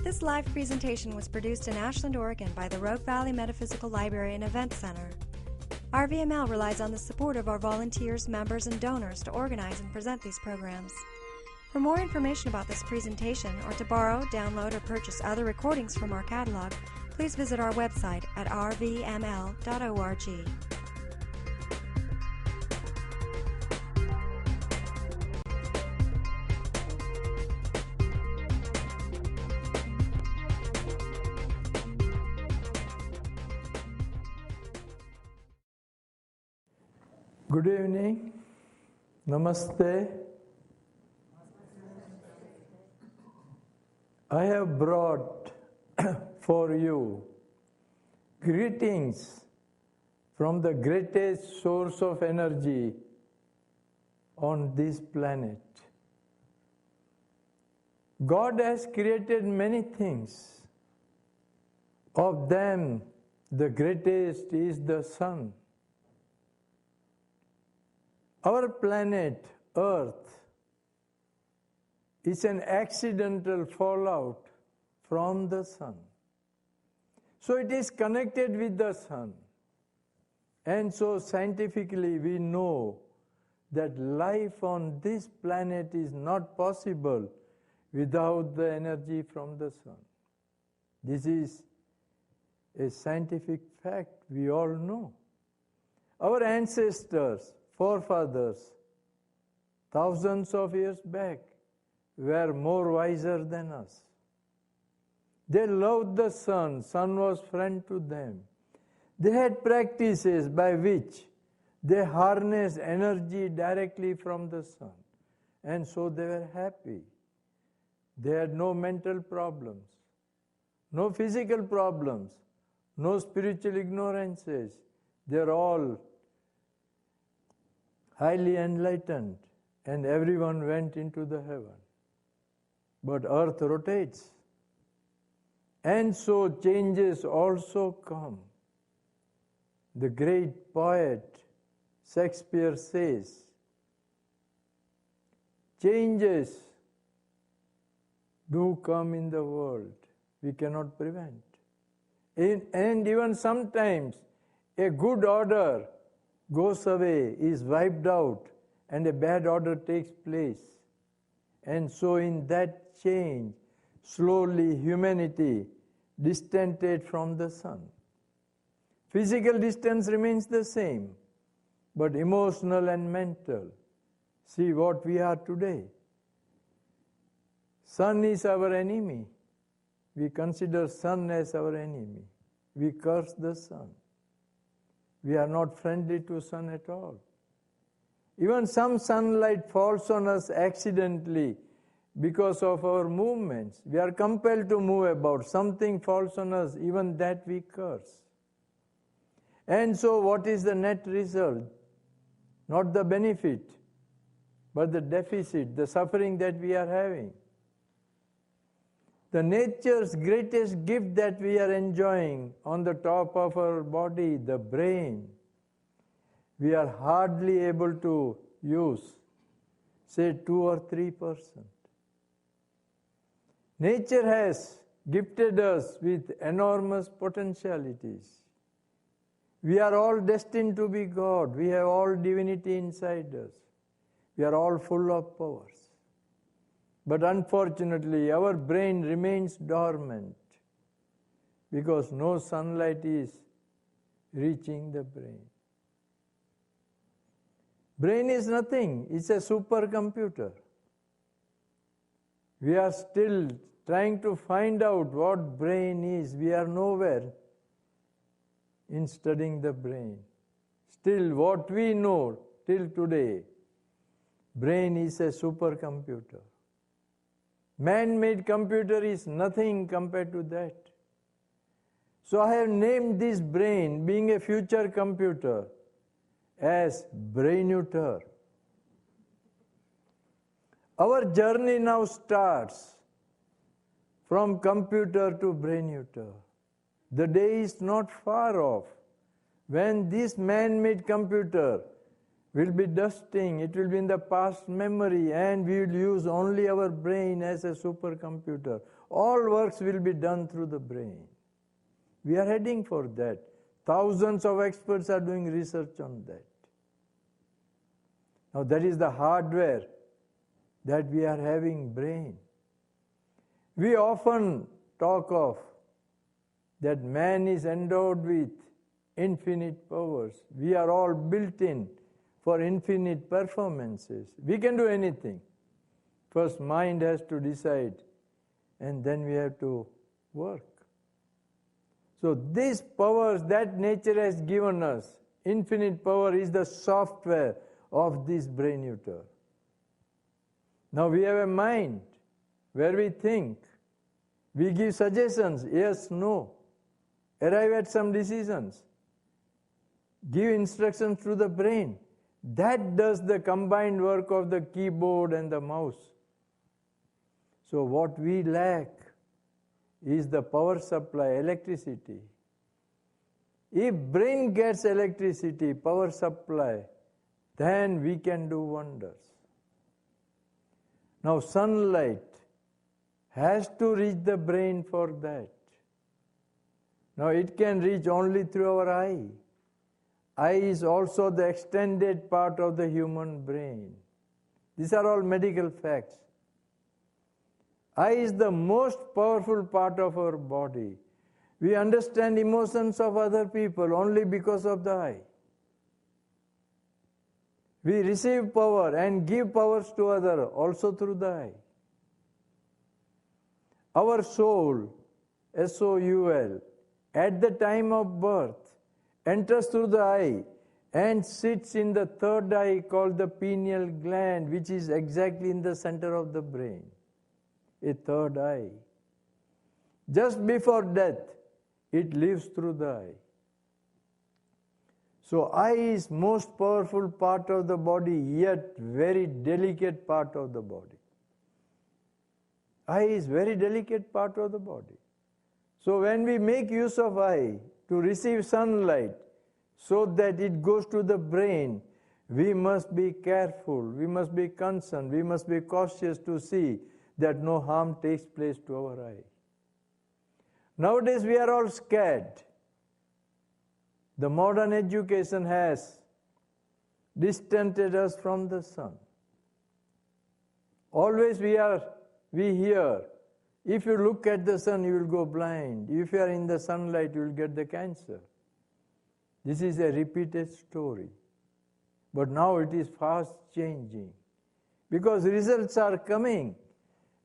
This live presentation was produced in Ashland, Oregon by the Rogue Valley Metaphysical Library and Event Center. RVML relies on the support of our volunteers, members, and donors to organize and present these programs. For more information about this presentation, or to borrow, download, or purchase other recordings from our catalog, please visit our website at rvml.org. Good evening. Namaste. I have brought for you greetings from the greatest source of energy on this planet. God has created many things. Of them, the greatest is the sun. Our planet, Earth, is an accidental fallout from the sun. So it is connected with the sun. And so scientifically we know that life on this planet is not possible without the energy from the sun. This is a scientific fact we all know. Our ancestors, forefathers, thousands of years back, were more wiser than us. They loved the sun. Sun was friend to them. They had practices by which they harnessed energy directly from the sun. And so they were happy. They had no mental problems, no physical problems, no spiritual ignorances. They're all highly enlightened, and everyone went into the heaven. But earth rotates, and so changes also come. The great poet Shakespeare says, changes do come in the world, we cannot prevent. And even sometimes a good order goes away, is wiped out, and a bad order takes place. And so in that change, slowly humanity distanted from the sun. Physical distance remains the same, but emotional and mental. See what we are today. Sun is our enemy. We consider sun as our enemy. We curse the sun. We are not friendly to sun at all. Even some sunlight falls on us accidentally because of our movements. We are compelled to move about. Something falls on us, even that we curse. And so what is the net result? Not the benefit, but the deficit, the suffering that we are having. The nature's greatest gift that we are enjoying on the top of our body, the brain, we are hardly able to use, say 2 or 3%. Nature has gifted us with enormous potentialities. We are all destined to be God. We have all divinity inside us. We are all full of powers. But unfortunately, our brain remains dormant because no sunlight is reaching the brain. Brain is nothing. It's a supercomputer. We are still trying to find out what brain is. We are nowhere in studying the brain. Still, what we know till today, brain is a supercomputer. Man-made computer is nothing compared to that. So I have named this brain, being a future computer, as Brainuter. Our journey now starts from computer to Brainuter. The day is not far off when this man-made computer will be dusting, it will be in the past memory, and we will use only our brain as a supercomputer. All works will be done through the brain. We are heading for that. Thousands of experts are doing research on that. Now that is the hardware that we are having, brain. We often talk of that man is endowed with infinite powers. We are all built in for infinite performances. We can do anything. First, mind has to decide, and then we have to work. So these powers that nature has given us, infinite power, is the software of this brain-uter. Now we have a mind where we think, we give suggestions, yes, no, arrive at some decisions, give instructions to the brain. That does the combined work of the keyboard and the mouse. So what we lack is the power supply, electricity. If brain gets electricity, power supply, then we can do wonders. Now sunlight has to reach the brain for that. Now it can reach only through our eye. Eye is also the extended part of the human brain. These are all medical facts. Eye is the most powerful part of our body. We understand emotions of other people only because of the eye. We receive power and give powers to others also through the eye. Our soul, S-O-U-L, at the time of birth, enters through the eye and sits in the third eye called the pineal gland, which is exactly in the center of the brain, a third eye. Just before death, it lives through the eye. So eye is most powerful part of the body, yet very delicate part of the body. Eye is very delicate part of the body. So when we make use of eye to receive sunlight so that it goes to the brain, we must be careful, we must be concerned, we must be cautious to see that no harm takes place to our eye. Nowadays we are all scared. The modern education has distanced us from the sun. Always we hear, if you look at the sun, you will go blind. If you are in the sunlight, you will get the cancer. This is a repeated story. But now it is fast changing. Because results are coming.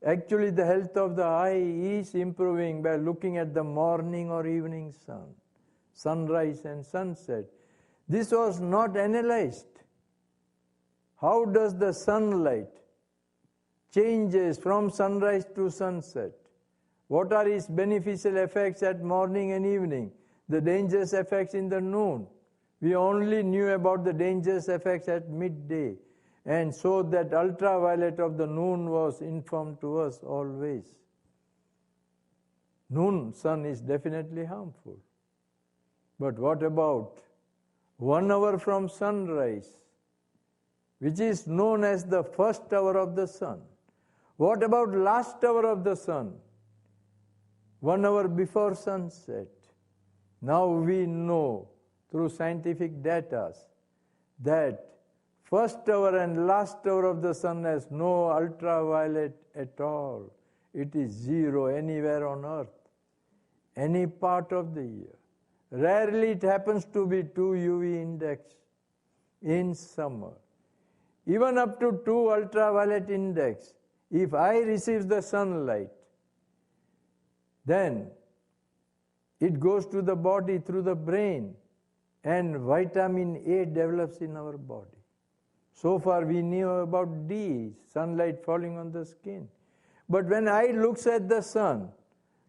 Actually, the health of the eye is improving by looking at the morning or evening sun, sunrise and sunset. This was not analyzed. How does the sunlight changes from sunrise to sunset? What are its beneficial effects at morning and evening? The dangerous effects in the noon. We only knew about the dangerous effects at midday. And so that ultraviolet of the noon was informed to us always. Noon sun is definitely harmful. But what about 1 hour from sunrise, which is known as the first hour of the sun? What about last hour of the sun, 1 hour before sunset? Now we know through scientific data that first hour and last hour of the sun has no ultraviolet at all. It is zero anywhere on earth, any part of the year. Rarely it happens to be 2 UV index in summer. Even up to 2 ultraviolet index, if eye receives the sunlight, then it goes to the body through the brain and vitamin A develops in our body. So far we knew about D, sunlight falling on the skin. But when eye looks at the sun,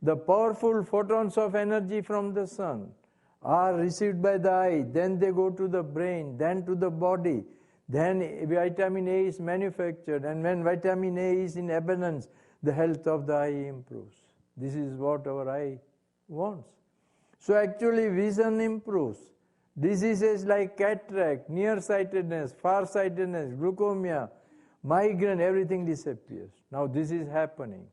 the powerful photons of energy from the sun are received by the eye, then they go to the brain, then to the body, then vitamin A is manufactured, and when vitamin A is in abundance, the health of the eye improves. This is what our eye wants. So actually vision improves, Diseases like cataract, nearsightedness, farsightedness, glaucoma, migraine, everything disappears. Now this is happening.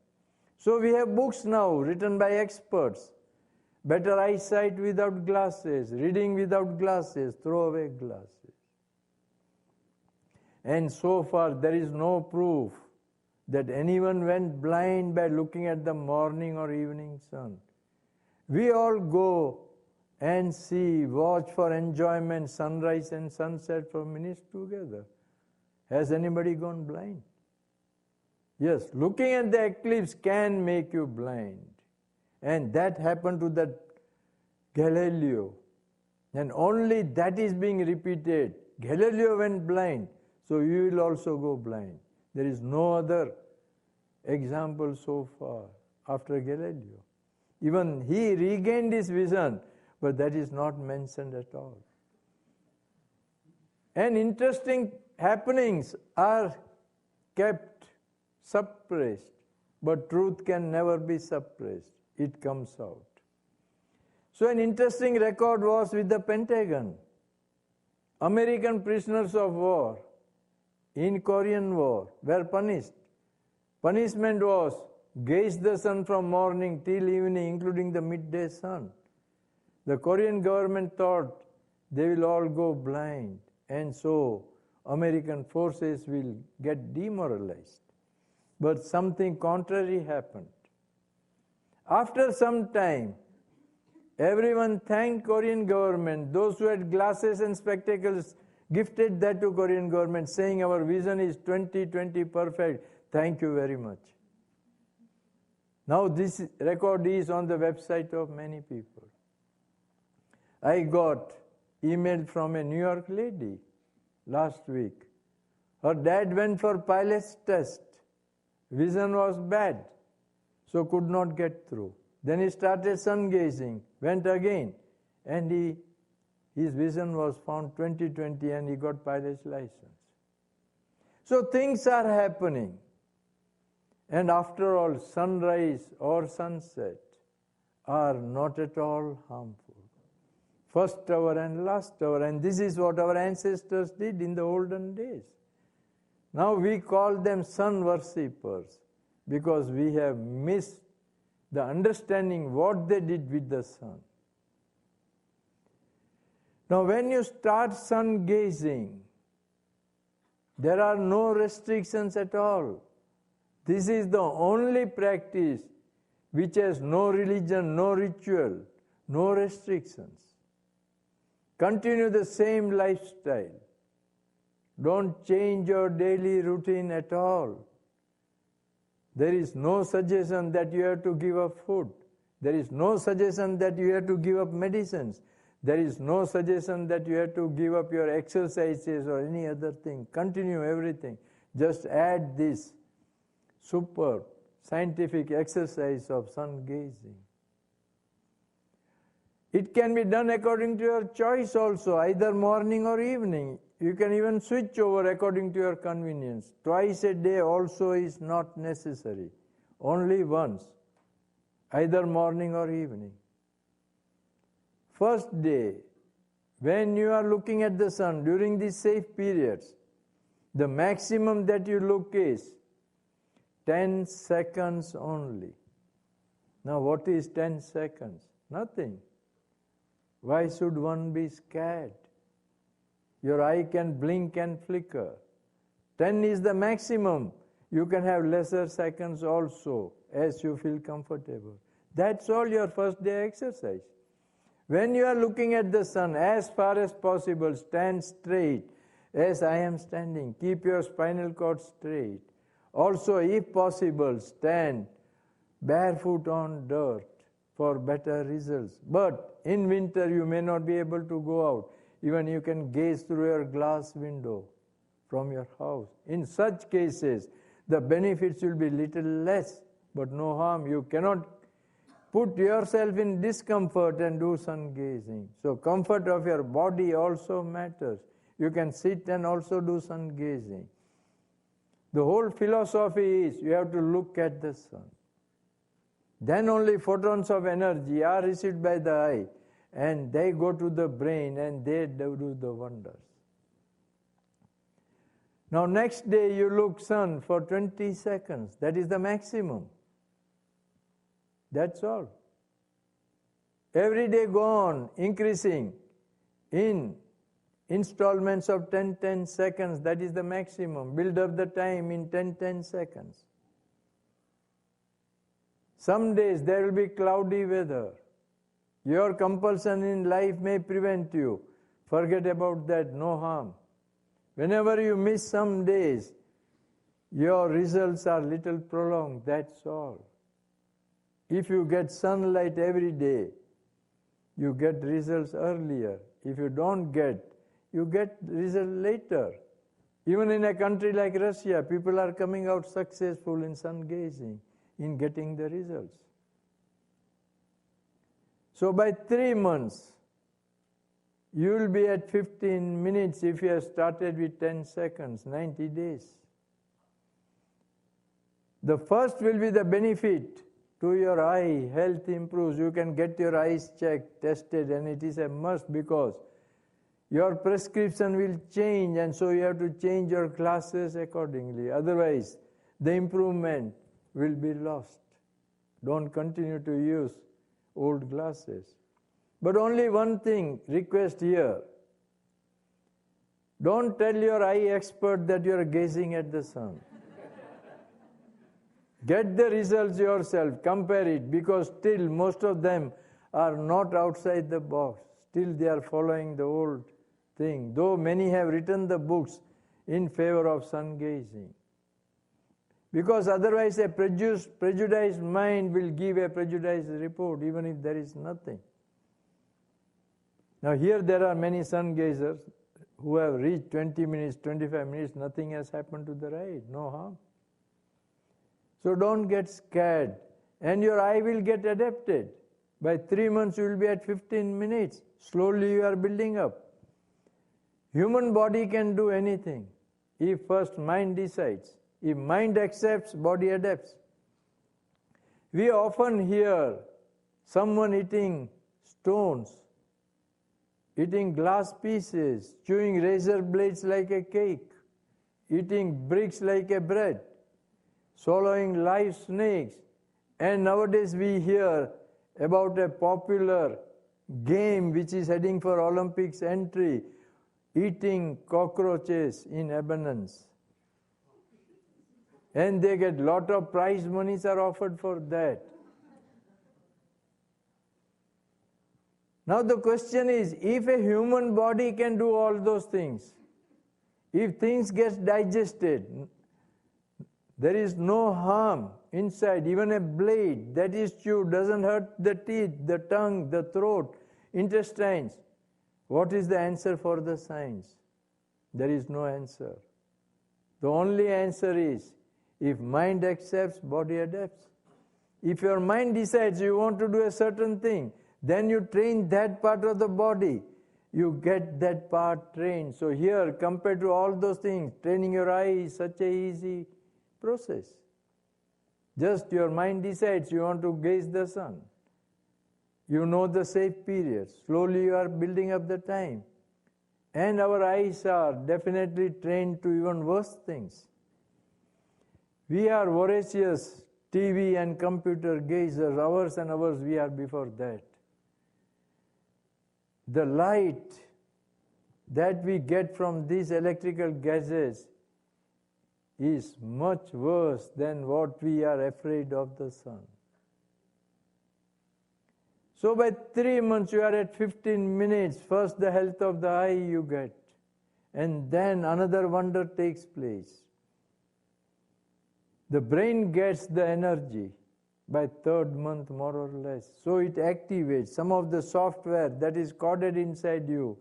So we have books now written by experts. Better eyesight without glasses, reading without glasses, throw away glasses. And so far there is no proof that anyone went blind by looking at the morning or evening sun. We all go and see, watch for enjoyment, sunrise and sunset for minutes together. Has anybody gone blind? Yes, looking at the eclipse can make you blind. And that happened to that Galileo. And only that is being repeated. Galileo went blind, so you will also go blind. There is no other example so far after Galileo. Even he regained his vision, but that is not mentioned at all. And interesting happenings are kept suppressed, but truth can never be suppressed. It comes out. So an interesting record was with the Pentagon. American prisoners of war in Korean War were punished. Punishment was gaze the sun from morning till evening, including the midday sun. The Korean government thought they will all go blind, and so American forces will get demoralized. But something contrary happened. After some time, everyone thanked Korean government. Those who had glasses and spectacles gifted that to Korean government, saying our vision is 20/20 perfect. Thank you very much. Now this record is on the website of many people. I got email from a New York lady last week. Her dad went for pilot's test. Vision was bad, so could not get through. Then he started sungazing, went again, and his vision was found 20/20 and he got pilot's license. So things are happening. And after all, sunrise or sunset are not at all harmful. First hour and last hour, and this is what our ancestors did in the olden days. Now we call them sun worshippers because we have missed the understanding what they did with the sun. Now when you start sun gazing, there are no restrictions at all. This is the only practice which has no religion, no ritual, no restrictions. Continue the same lifestyle. Don't change your daily routine at all. There is no suggestion that you have to give up food. There is no suggestion that you have to give up medicines. There is no suggestion that you have to give up your exercises or any other thing. Continue everything. Just add this superb scientific exercise of sun gazing. It can be done according to your choice also, either morning or evening. You can even switch over according to your convenience. Twice a day also is not necessary. Only once, either morning or evening. First day, when you are looking at the sun during these safe periods, the maximum that you look is 10 seconds only. Now what is 10 seconds? Nothing. Why should one be scared? Your eye can blink and flicker. 10 is the maximum. You can have lesser seconds also as you feel comfortable. That's all your first day exercise. When you are looking at the sun, as far as possible, stand straight as I am standing. Keep your spinal cord straight. Also, if possible, stand barefoot on dirt for better results. But in winter, you may not be able to go out. Even you can gaze through your glass window from your house. In such cases, the benefits will be little less, but no harm. You cannot put yourself in discomfort and do sun gazing. So comfort of your body also matters. You can sit and also do sun gazing. The whole philosophy is you have to look at the sun. Then only photons of energy are received by the eye and they go to the brain and they do the wonders. Now next day you look sun for 20 seconds. That is the maximum. That's all. Every day go on increasing in installments of 10 seconds. That is the maximum. Build up the time in 10 seconds. Some days there will be cloudy weather. Your compulsion in life may prevent you. Forget about that, no harm. Whenever you miss some days, your results are little prolonged, that's all. If you get sunlight every day, you get results earlier. If you don't get, you get results later. Even in a country like Russia, people are coming out successful in sun gazing, in getting the results. So by 3 months, you will be at 15 minutes if you have started with 10 seconds, 90 days. The first will be the benefit to your eye. Health improves. You can get your eyes checked, tested, and it is a must because your prescription will change, and so you have to change your glasses accordingly. Otherwise, the improvement will be lost. Don't continue to use old glasses. But only one thing, request here. Don't tell your eye expert that you are gazing at the sun. Get the results yourself, compare it, because still most of them are not outside the box. Still they are following the old thing, though many have written the books in favor of sun gazing. Because otherwise a prejudiced mind will give a prejudiced report, even if there is nothing. Now here there are many sun gazers who have reached 20 minutes, 25 minutes, nothing has happened to the eye, no harm. So don't get scared, and your eye will get adapted. By 3 months you will be at 15 minutes. Slowly you are building up. Human body can do anything if first mind decides. If mind accepts, body adapts. We often hear someone eating stones, eating glass pieces, chewing razor blades like a cake, eating bricks like a bread, swallowing live snakes. And nowadays we hear about a popular game which is heading for Olympics entry, eating cockroaches in abundance. And they get lot of prize monies are offered for that. Now the question is, if a human body can do all those things, if things get digested, there is no harm inside. Even a blade that is chewed doesn't hurt the teeth, the tongue, the throat, intestines. What is the answer for the science? There is no answer. The only answer is, if mind accepts, body adapts. If your mind decides you want to do a certain thing, then you train that part of the body. You get that part trained. So here, compared to all those things, training your eye is such an easy process. Just your mind decides you want to gaze the sun. You know the safe periods. Slowly you are building up the time. And our eyes are definitely trained to even worse things. We are voracious TV and computer gazers. Hours and hours we are before that. The light that we get from these electrical gadgets is much worse than what we are afraid of the sun. So by 3 months you are at 15 minutes. First the health of the eye you get, and then another wonder takes place. The brain gets the energy by 3rd month more or less. So it activates. Some of the software that is coded inside you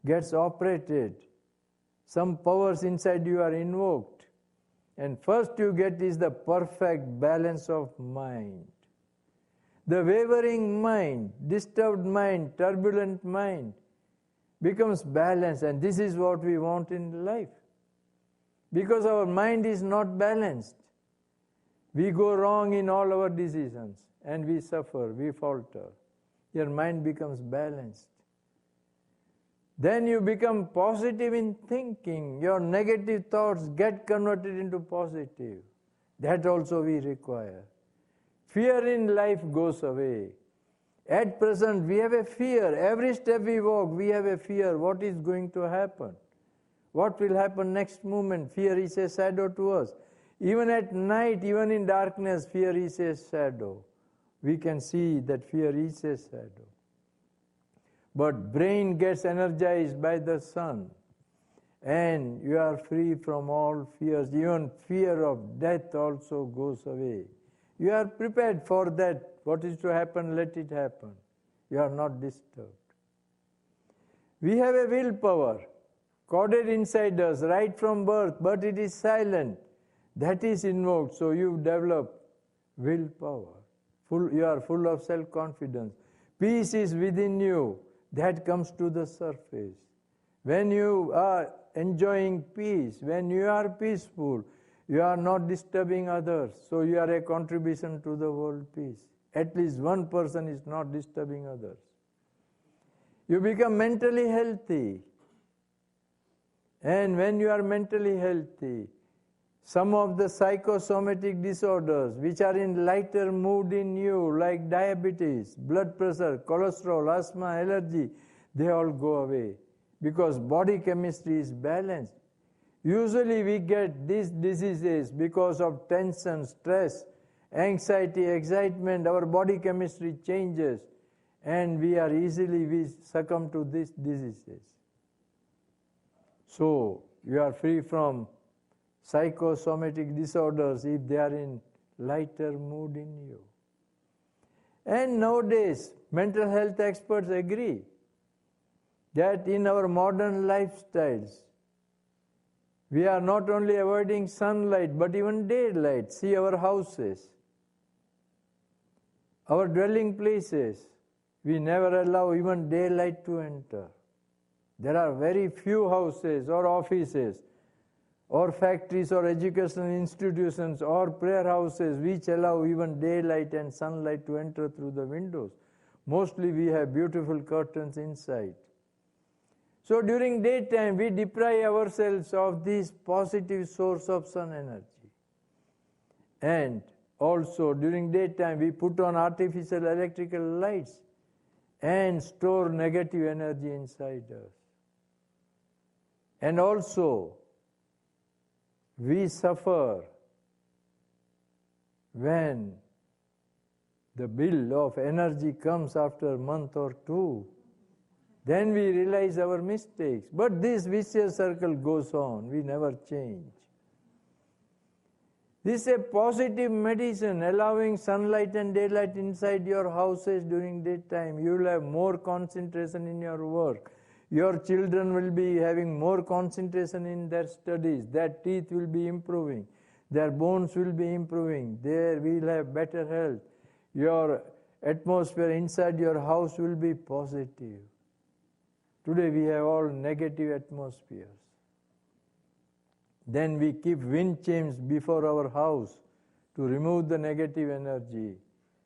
gets operated. Some powers inside you are invoked. And first you get is the perfect balance of mind. The wavering mind, disturbed mind, turbulent mind becomes balanced, and this is what we want in life. Because our mind is not balanced, we go wrong in all our decisions, and we suffer, we falter. your mind becomes balanced. Then you become positive in thinking. Your negative thoughts get converted into positive. That also we require. Fear in life goes away. At present, we have a fear. Every step we walk, we have a fear. What is going to happen? What will happen next moment? Fear is a shadow to us. Even at night, even in darkness, fear is a shadow. We can see that fear is a shadow. But brain gets energized by the sun, and you are free from all fears. Even fear of death also goes away. You are prepared for that. What is to happen, let it happen. You are not disturbed. We have a willpower coded inside us right from birth, but it is silent. That is invoked, so you develop willpower. You are full of self-confidence. Peace is within you. That comes to the surface. When you are enjoying peace, when you are peaceful, you are not disturbing others. So you are a contribution to the world peace. At least one person is not disturbing others. You become mentally healthy. And when you are mentally healthy, some of the psychosomatic disorders which are in lighter mood in you, like diabetes, blood pressure, cholesterol, asthma, allergy, they all go away because body chemistry is balanced. Usually we get these diseases because of tension, stress, anxiety, excitement. Our body chemistry changes and we succumb to these diseases. So you are free from psychosomatic disorders if they are in lighter mood in you. And nowadays, mental health experts agree that in our modern lifestyles, we are not only avoiding sunlight, but even daylight. See our houses, our dwelling places. We never allow even daylight to enter. There are very few houses or offices or factories or educational institutions or prayer houses which allow even daylight and sunlight to enter through the windows. Mostly we have beautiful curtains inside. So during daytime we deprive ourselves of this positive source of sun energy. And also during daytime we put on artificial electrical lights and store negative energy inside us. And also we suffer when the bill of energy comes after a month or two. Then we realize our mistakes. But this vicious circle goes on. We never change. This is a positive medicine, allowing sunlight and daylight inside your houses during daytime. You will have more concentration in your work. Your children will be having more concentration in their studies. Their teeth will be improving. Their bones will be improving. They will have better health. Your atmosphere inside your house will be positive. Today we have all negative atmospheres. Then we keep wind chimes before our house to remove the negative energy.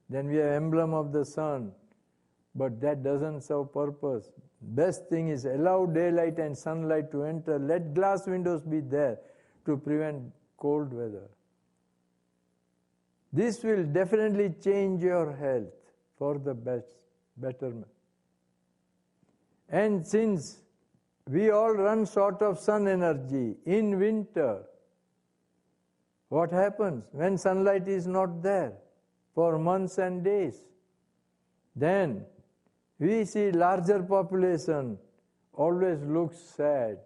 Then we have emblem of the sun. But that doesn't serve purpose. Best thing is allow daylight and sunlight to enter. Let glass windows be there to prevent cold weather. This will definitely change your health for the betterment. And since we all run short of sun energy in winter, what happens when sunlight is not there for months and days? Then we see larger population always looks sad.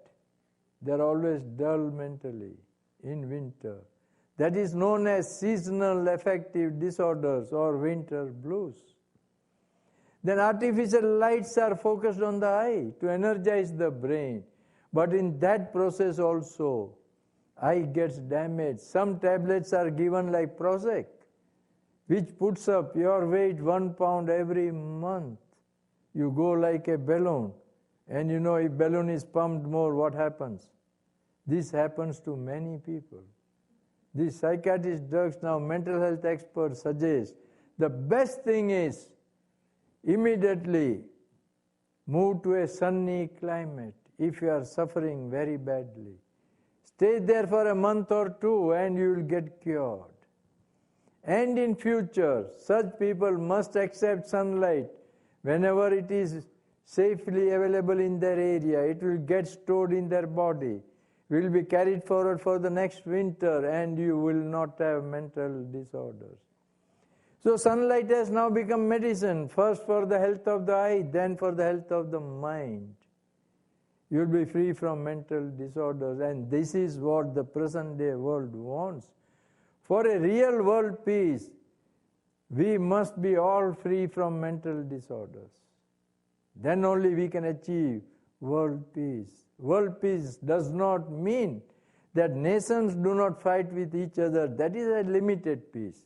They are always dull mentally in winter. That is known as seasonal affective disorders or winter blues. Then artificial lights are focused on the eye to energize the brain. But in that process also, eye gets damaged. Some tablets are given like Prozac, which puts up your weight 1 pound every month. You go like a balloon. And you know, if balloon is pumped more, what happens? This happens to many people. These psychiatrist drugs, now mental health experts suggest the best thing is immediately move to a sunny climate if you are suffering very badly. Stay there for a month or two and you will get cured. And in future, such people must accept sunlight whenever it is safely available in their area. It will get stored in their body, will be carried forward for the next winter, and you will not have mental disorders. So sunlight has now become medicine, first for the health of the eye, then for the health of the mind. You will be free from mental disorders, and this is what the present day world wants. For a real world peace, we must be all free from mental disorders. Then only we can achieve world peace. World peace does not mean that nations do not fight with each other. That is a limited peace.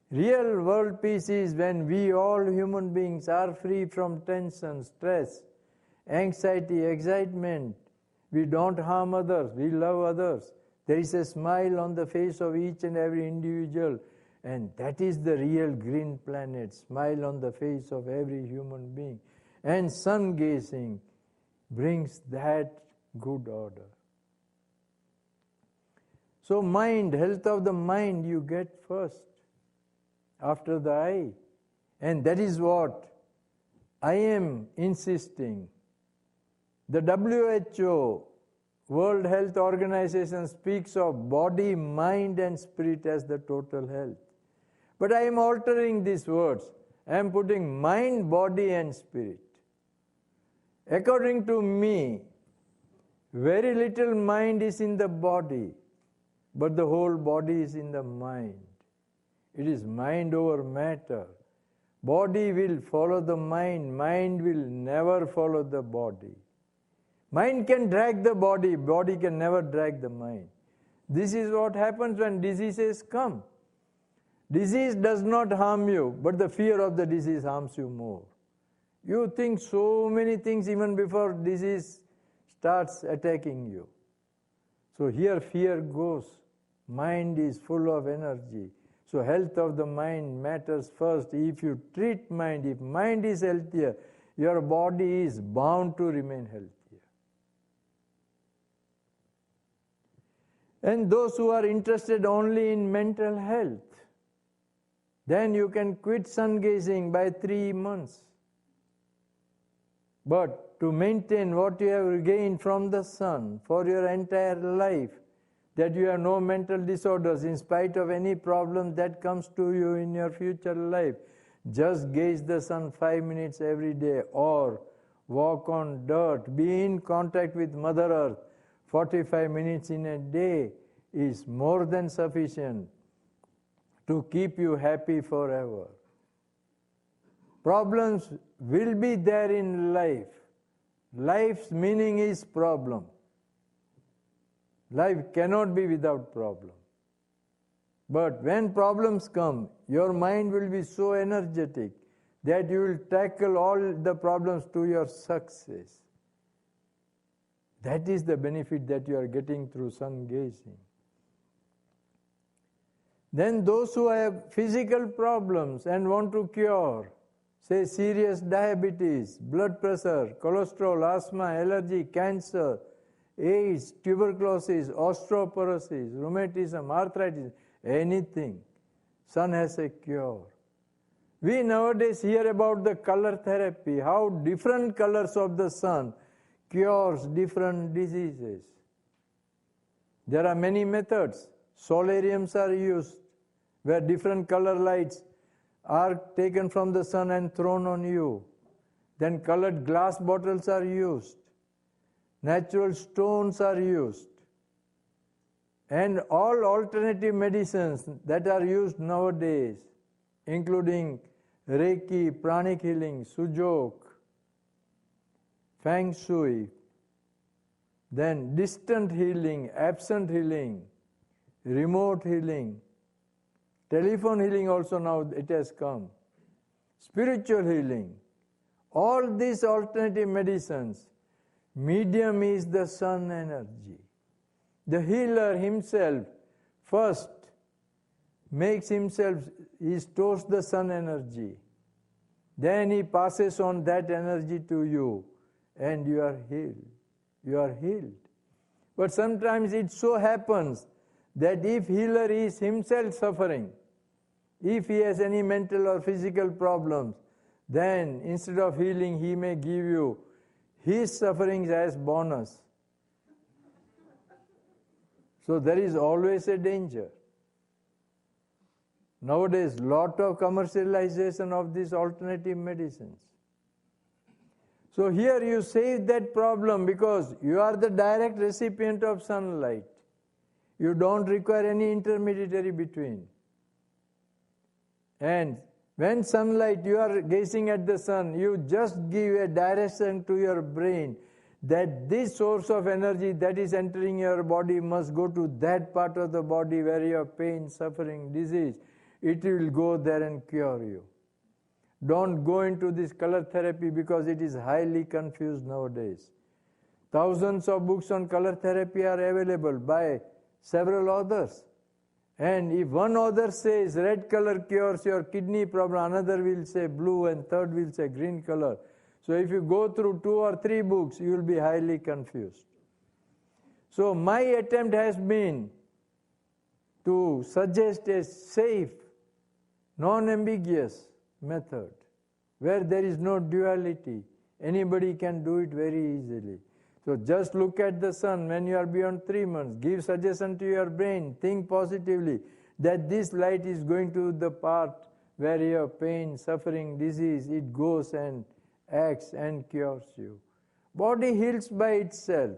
Real world peace is when we all human beings are free from tension, stress, anxiety, excitement. We don't harm others, we love others. There is a smile on the face of each and every individual, and that is the real green planet, smile on the face of every human being. And sun gazing brings that good order. So mind, health of the mind you get first, after the eye. And that is what I am insisting. The WHO, World Health Organization, speaks of body, mind and spirit as the total health. But I am altering these words. I am putting mind, body and spirit. According to me, very little mind is in the body, but the whole body is in the mind. It is mind over matter. Body will follow the mind. Mind will never follow the body. Mind can drag the body. Body can never drag the mind. This is what happens when diseases come. Disease does not harm you, but the fear of the disease harms you more. You think so many things even before disease starts attacking you. So here fear goes. Mind is full of energy. So health of the mind matters first. If you treat mind, if mind is healthier, your body is bound to remain healthier. And those who are interested only in mental health, then you can quit sun gazing by 3 months. But to maintain what you have gained from the sun for your entire life, that you have no mental disorders in spite of any problem that comes to you in your future life, just gaze the sun 5 minutes every day, or walk on dirt, be in contact with Mother Earth 45 minutes in a day is more than sufficient to keep you happy forever. Problems will be there in life. Life's meaning is problem. Life cannot be without problem. But when problems come, your mind will be so energetic that you will tackle all the problems to your success. That is the benefit that you are getting through sun gazing. Then those who have physical problems and want to cure, say serious diabetes, blood pressure, cholesterol, asthma, allergy, cancer, AIDS, tuberculosis, osteoporosis, rheumatism, arthritis, anything, sun has a cure. We nowadays hear about the color therapy, how different colors of the sun cures different diseases. There are many methods. Solariums are used, where different color lights are taken from the sun and thrown on you. Then colored glass bottles are used. Natural stones are used. And all alternative medicines that are used nowadays, including Reiki, pranic healing, Sujok, Feng Shui, then distant healing, absent healing, remote healing, telephone healing also now it has come, spiritual healing, all these alternative medicines, medium is the sun energy. The healer himself first makes himself, he stores the sun energy. Then he passes on that energy to you and you are healed. You are healed. But sometimes it so happens that if healer is himself suffering, if he has any mental or physical problems, then instead of healing, he may give you his sufferings as bonus. So there is always a danger. Nowadays, lot of commercialization of these alternative medicines. So here you save that problem because you are the direct recipient of sunlight. You don't require any intermediary between. And when sunlight, you are gazing at the sun, you just give a direction to your brain that this source of energy that is entering your body must go to that part of the body where you have pain, suffering, disease. It will go there and cure you. Don't go into this color therapy because it is highly confused nowadays. Thousands of books on color therapy are available by several authors. And if one author says red color cures your kidney problem, another will say blue, and third will say green color. So if you go through 2 or 3 books, you will be highly confused. So my attempt has been to suggest a safe, non-ambiguous method where there is no duality. Anybody can do it very easily. So just look at the sun when you are beyond 3 months. Give suggestion to your brain. Think positively that this light is going to the part where you have pain, suffering, disease. It goes and acts and cures you. Body heals by itself.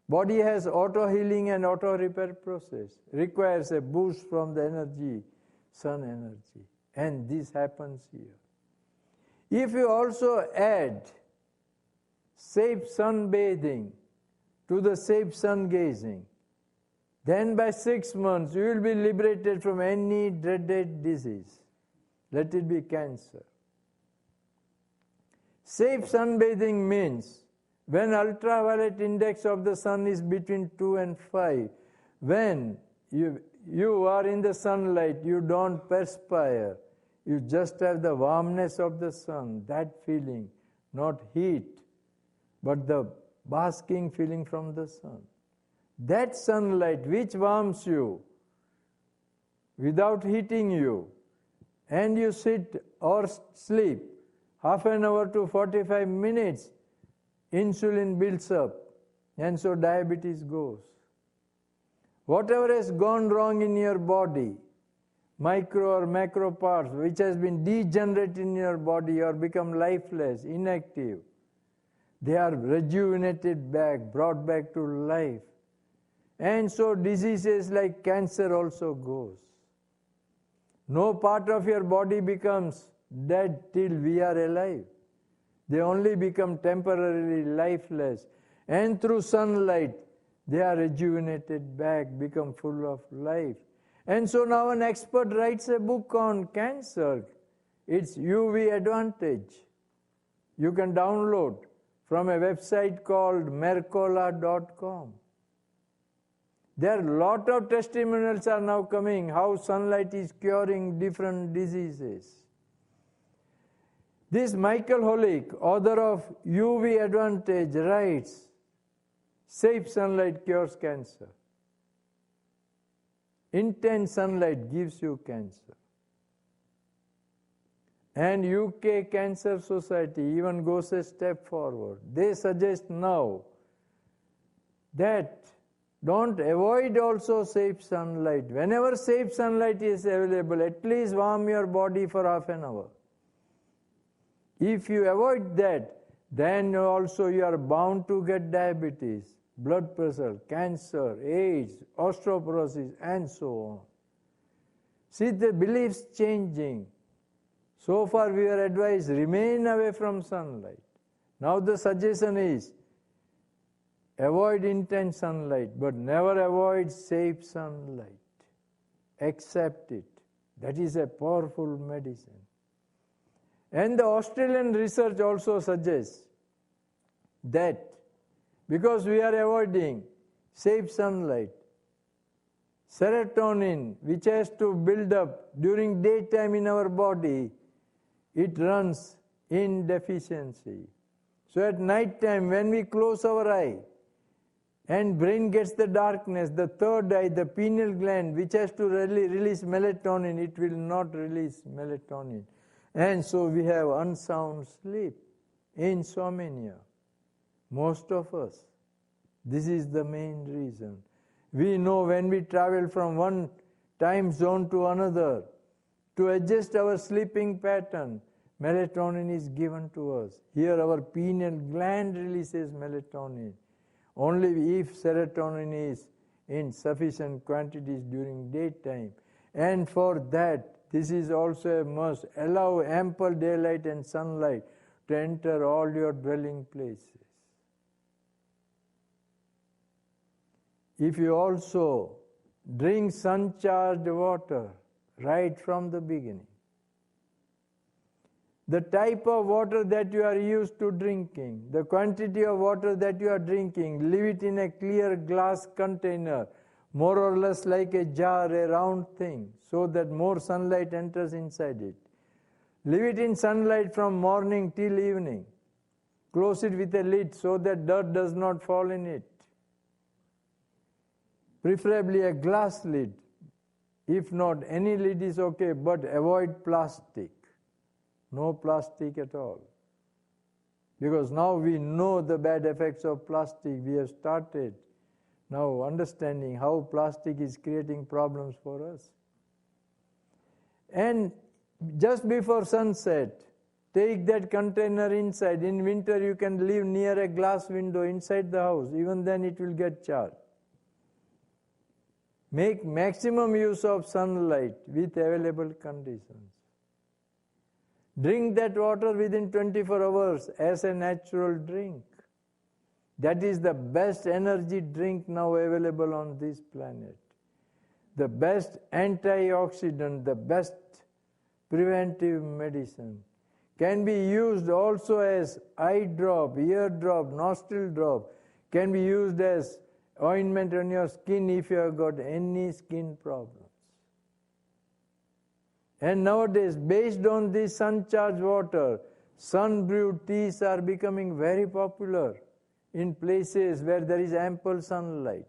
Body has auto-healing and auto-repair process. Requires a boost from the energy, sun energy. And this happens here. If you also add safe sunbathing to the safe sun gazing, then by 6 months you will be liberated from any dreaded disease. Let it be cancer. Safe sunbathing means when ultraviolet index of the sun is between 2 and 5, when you are in the sunlight, you don't perspire. You just have the warmness of the sun, that feeling, not heat, but the basking feeling from the sun. That sunlight which warms you without heating you, and you sit or sleep half an hour to 45 minutes, insulin builds up, and so diabetes goes. Whatever has gone wrong in your body, micro or macro parts which has been degenerate in your body or become lifeless, inactive, they are rejuvenated back, brought back to life. And so diseases like cancer also goes. No part of your body becomes dead till we are alive. They only become temporarily lifeless. And through sunlight, they are rejuvenated back, become full of life. And so now an expert writes a book on cancer. It's UV Advantage. You can download from a website called mercola.com. There are a lot of testimonials are now coming how sunlight is curing different diseases. This Michael Holick, author of UV Advantage, writes, safe sunlight cures cancer. Intense sunlight gives you cancer. And UK Cancer Society even goes a step forward. They suggest now that don't avoid also safe sunlight. Whenever safe sunlight is available, at least warm your body for half an hour. If you avoid that, then also you are bound to get diabetes, blood pressure, cancer, AIDS, osteoporosis, and so on. See the beliefs changing. So far we are advised, remain away from sunlight. Now the suggestion is, avoid intense sunlight, but never avoid safe sunlight. Accept it. That is a powerful medicine. And the Australian research also suggests that because we are avoiding safe sunlight, serotonin, which has to build up during daytime in our body, it runs in deficiency. So at night time, when we close our eye and brain gets the darkness, the third eye, the pineal gland, which has to release melatonin, it will not release melatonin. And so we have unsound sleep, insomnia. Most of us. This is the main reason. We know when we travel from one time zone to another, to adjust our sleeping pattern, melatonin is given to us. Here our pineal gland releases melatonin. Only if serotonin is in sufficient quantities during daytime. And for that, this is also a must. Allow ample daylight and sunlight to enter all your dwelling places. If you also drink sun-charged water right from the beginning, the type of water that you are used to drinking, the quantity of water that you are drinking, leave it in a clear glass container, more or less like a jar, a round thing, so that more sunlight enters inside it. Leave it in sunlight from morning till evening. Close it with a lid so that dirt does not fall in it. Preferably a glass lid. If not, any lid is okay, but avoid plastic. No plastic at all. Because now we know the bad effects of plastic. We have started now understanding how plastic is creating problems for us. And just before sunset, take that container inside. In winter you can live near a glass window inside the house. Even then it will get charged. Make maximum use of sunlight with available conditions. Drink that water within 24 hours as a natural drink. That is the best energy drink now available on this planet. The best antioxidant, the best preventive medicine. Can be used also as eye drop, ear drop, nostril drop. Can be used as ointment on your skin if you have got any skin problems. And nowadays, based on this sun-charged water, sun-brewed teas are becoming very popular in places where there is ample sunlight.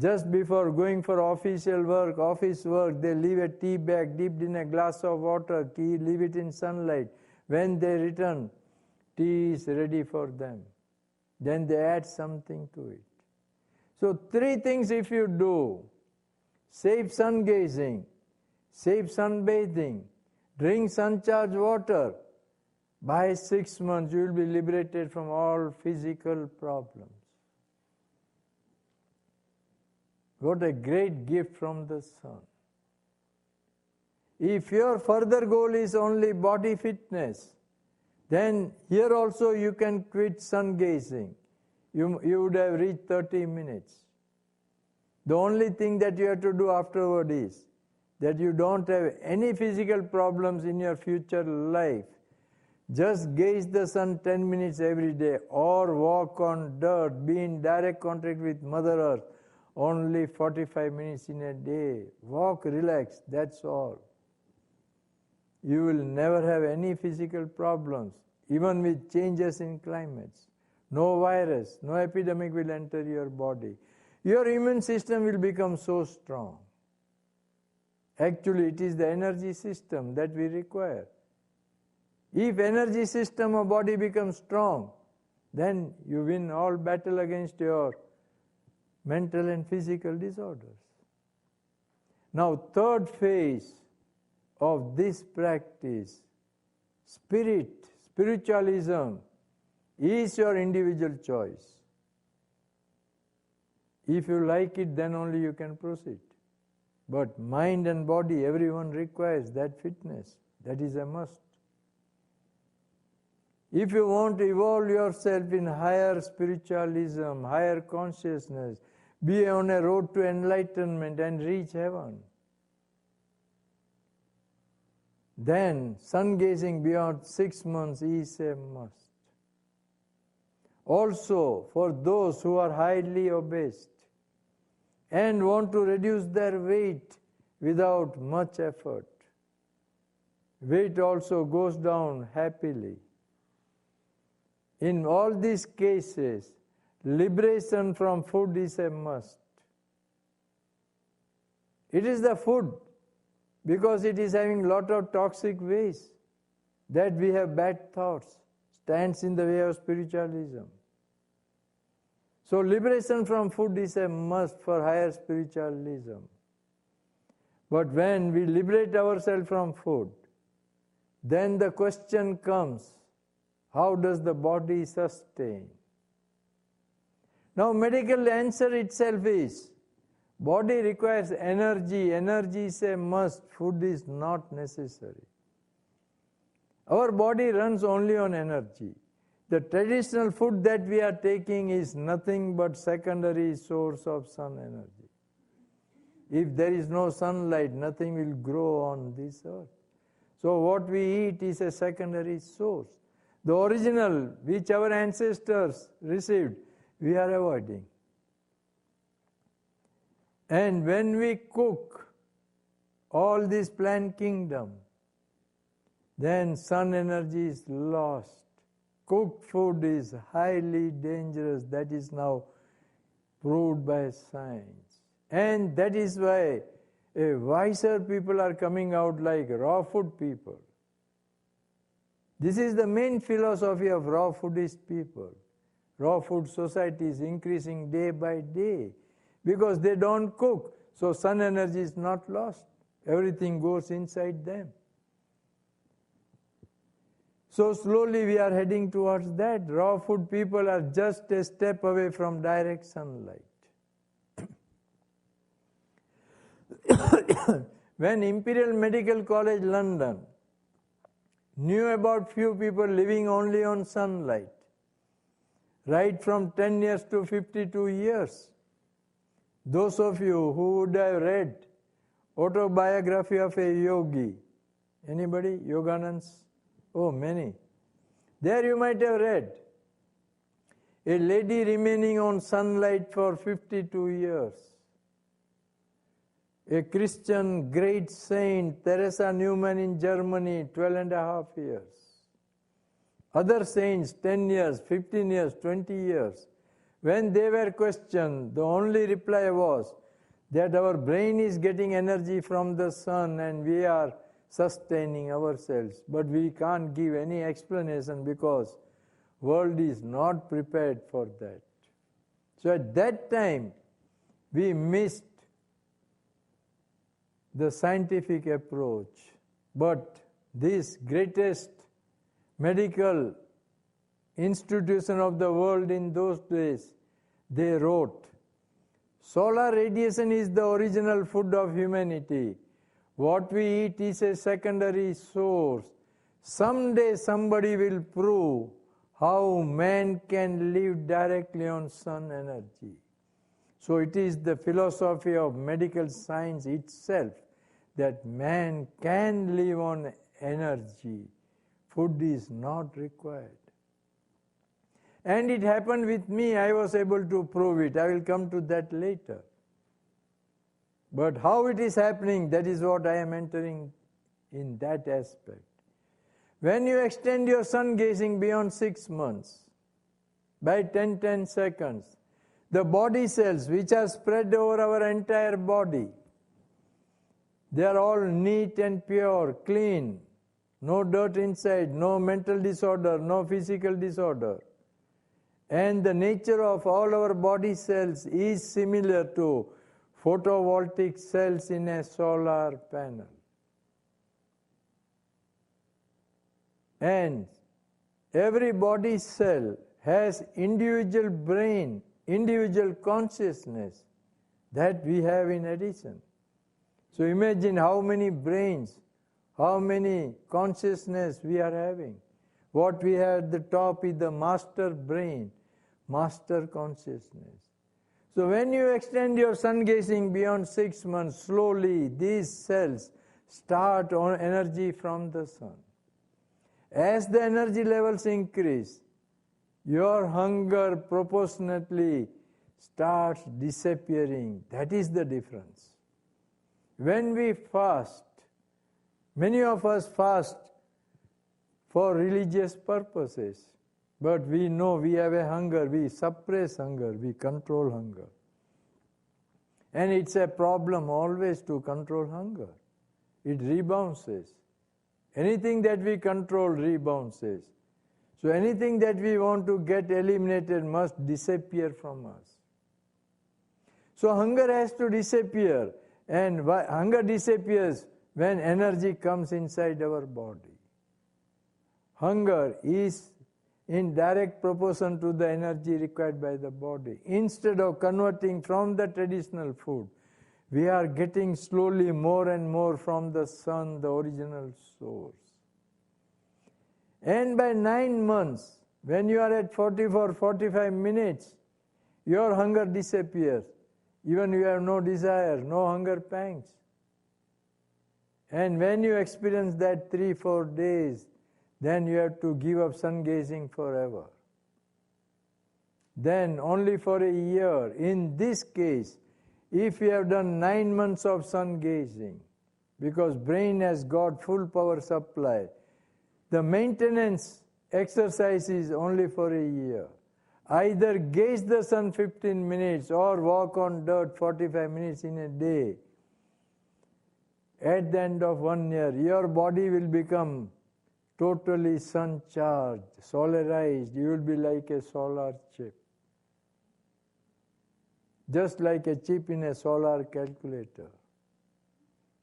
Just before going for official work, office work, they leave a tea bag dipped in a glass of water, leave it in sunlight. When they return, tea is ready for them. Then they add something to it. So 3 things if you do: safe sun gazing, safe sunbathing, drink sun-charged water. By 6 months you will be liberated from all physical problems. What a great gift from the sun. If your further goal is only body fitness, then here also you can quit sun gazing. You would have reached 30 minutes. The only thing that you have to do afterward is that you don't have any physical problems in your future life. Just gaze the sun 10 minutes every day, or walk on dirt, be in direct contact with Mother Earth only 45 minutes in a day. Walk, relax, that's all. You will never have any physical problems, even with changes in climates. No virus, no epidemic will enter your body. Your immune system will become so strong. Actually, it is the energy system that we require. If energy system of body becomes strong, then you win all battle against your mental and physical disorders. Now, third phase of this practice, spiritualism, is your individual choice. If you like it, then only you can proceed. But mind and body, everyone requires that fitness. That is a must. If you want to evolve yourself in higher spiritualism, higher consciousness, be on a road to enlightenment and reach heaven, then sun gazing beyond 6 months is a must. Also, for those who are highly obese and want to reduce their weight without much effort, weight also goes down happily. In all these cases, liberation from food is a must. It is the food, because it is having lot of toxic waste, that we have bad thoughts, stands in the way of spiritualism. So liberation from food is a must for higher spiritualism. But when we liberate ourselves from food, then the question comes, how does the body sustain? Now medical answer itself is, body requires energy. Energy is a must. Food is not necessary. Our body runs only on energy. The traditional food that we are taking is nothing but secondary source of sun energy. If there is no sunlight, nothing will grow on this earth. So what we eat is a secondary source. The original, which our ancestors received, we are avoiding. And when we cook all this plant kingdom, then sun energy is lost. Cooked food is highly dangerous. That is now proved by science. And that is why wiser people are coming out like raw food people. This is the main philosophy of raw foodist people. Raw food society is increasing day by day because they don't cook. So sun energy is not lost. Everything goes inside them. So slowly we are heading towards that. Raw food people are just a step away from direct sunlight. When Imperial Medical College London knew about few people living only on sunlight, right from 10 years to 52 years, those of you who would have read Autobiography of a Yogi, anybody? Yoganand's? Oh, many. There you might have read a lady remaining on sunlight for 52 years. A Christian great saint, Teresa Neumann in Germany, 12 and a half years. Other saints, 10 years, 15 years, 20 years. When they were questioned, the only reply was that our brain is getting energy from the sun and we are sustaining ourselves. But we can't give any explanation because world is not prepared for that. So at that time, we missed the scientific approach. But this greatest medical institution of the world in those days, they wrote, solar radiation is the original food of humanity. What we eat is a secondary source. Someday somebody will prove how man can live directly on sun energy. So it is the philosophy of medical science itself that man can live on energy. Food is not required. And it happened with me. I was able to prove it. I will come to that later. But how it is happening, that is what I am entering in that aspect. When you extend your sun gazing beyond 6 months, by 10 seconds, the body cells which are spread over our entire body, they are all neat and pure, clean, no dirt inside, no mental disorder, no physical disorder. And the nature of all our body cells is similar to photovoltaic cells in a solar panel. And every body cell has individual brain, individual consciousness that we have in addition. So imagine how many brains, how many consciousness we are having. What we have at the top is the master brain, master consciousness. So when you extend your sun gazing beyond 6 months, slowly these cells start on energy from the sun. As the energy levels increase, your hunger proportionately starts disappearing. That is the difference. When we fast, Many of us fast for religious purposes, but we know we have a hunger, we suppress hunger, we control hunger. And it's a problem always to control hunger. It rebounces. Anything that we control rebounces. So anything that we want to get eliminated must disappear from us. So hunger has to disappear, and hunger disappears when energy comes inside our body. Hunger is in direct proportion to the energy required by the body. Instead of converting from the traditional food, we are getting slowly more and more from the sun, the original source. And by 9 months, when you are at 45 minutes, your hunger disappears. Even you have no desire, no hunger pangs. And when you experience that 3-4 days, then you have to give up sun gazing forever. Then only for a year. In this case, if you have done 9 months of sun gazing, because brain has got full power supply, the maintenance exercise is only for a year. Either gaze the sun 15 minutes or walk on dirt 45 minutes in a day. At the end of 1 year, your body will become totally sun-charged, solarized. You will be like a solar chip. Just like a chip in a solar calculator.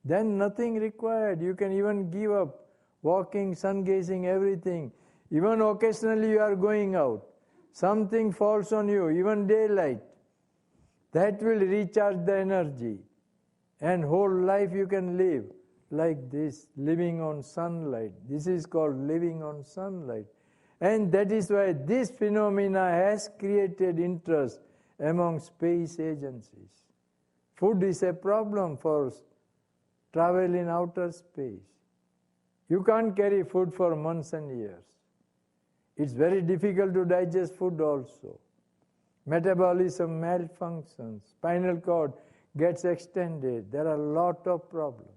Then nothing required. You can even give up walking, sun gazing, everything. Even occasionally you are going out. Something falls on you, even daylight. That will recharge the energy. And whole life you can live like this, living on sunlight. This is called living on sunlight. And that is why this phenomena has created interest among space agencies. Food is a problem for travel in outer space. You can't carry food for months and years. It's very difficult to digest food also. Metabolism malfunctions, spinal cord gets extended. There are a lot of problems.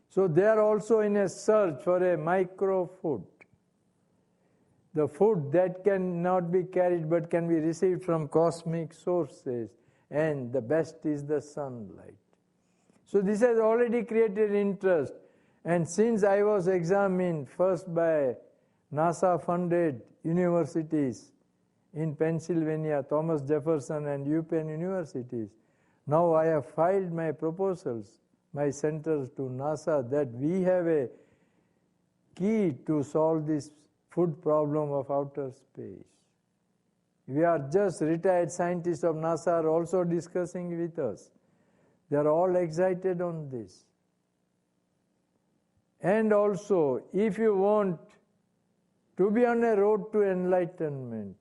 So they are also in a search for a micro food. The food that cannot be carried but can be received from cosmic sources, and the best is the sunlight. So this has already created interest, and since I was examined first by NASA-funded universities in Pennsylvania, Thomas Jefferson and UPenn universities, now I have filed my proposals, my centers to NASA, that we have a key to solve this food problem of outer space. We are just retired scientists of NASA are also discussing with us. They are all excited on this. And also, if you want to be on a road to enlightenment,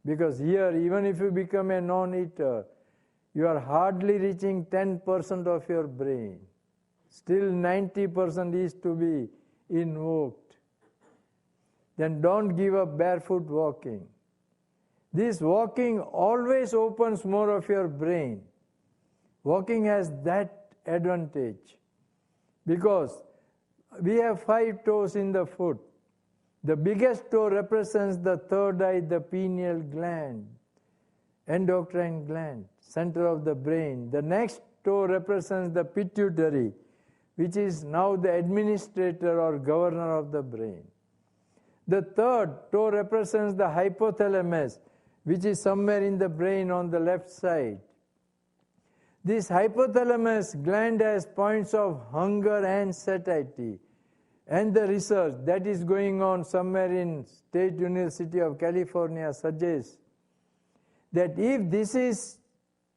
because here, even if you become a non-eater, you are hardly reaching 10% of your brain. Still 90% is to be invoked. Then don't give up barefoot walking. This walking always opens more of your brain. Walking has that advantage because we have 5 toes in the foot. The biggest toe represents the third eye, the pineal gland, endocrine gland, center of the brain. The next toe represents the pituitary, which is now the administrator or governor of the brain. The third toe represents the hypothalamus, which is somewhere in the brain on the left side. This hypothalamus gland has points of hunger and satiety. And the research that is going on somewhere in State University of California suggests that if this is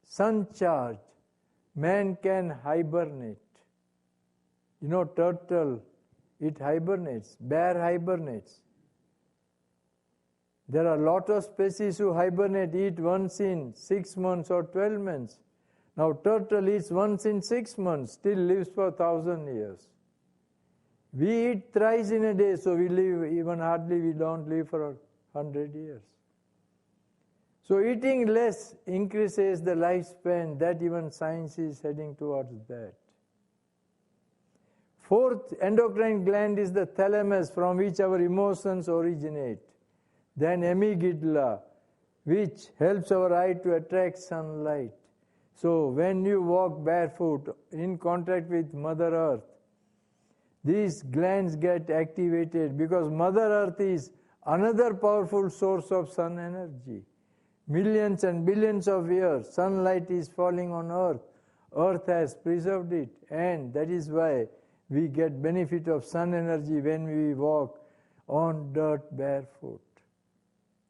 sun-charged, man can hibernate. You know, turtle, it hibernates, bear hibernates. There are a lot of species who hibernate, eat once in 6 months or 12 months. Now turtle eats once in 6 months, still lives for 1,000 years. We eat thrice in a day, so we live, even hardly we don't live for 100 years. So eating less increases the lifespan, that even science is heading towards that. Fourth endocrine gland is the thalamus, from which our emotions originate. Then amygdala, which helps our eye to attract sunlight. So when you walk barefoot in contact with Mother Earth, these glands get activated because Mother Earth is another powerful source of sun energy. Millions and billions of years, sunlight is falling on Earth. Earth has preserved it, and that is why we get benefit of sun energy when we walk on dirt barefoot.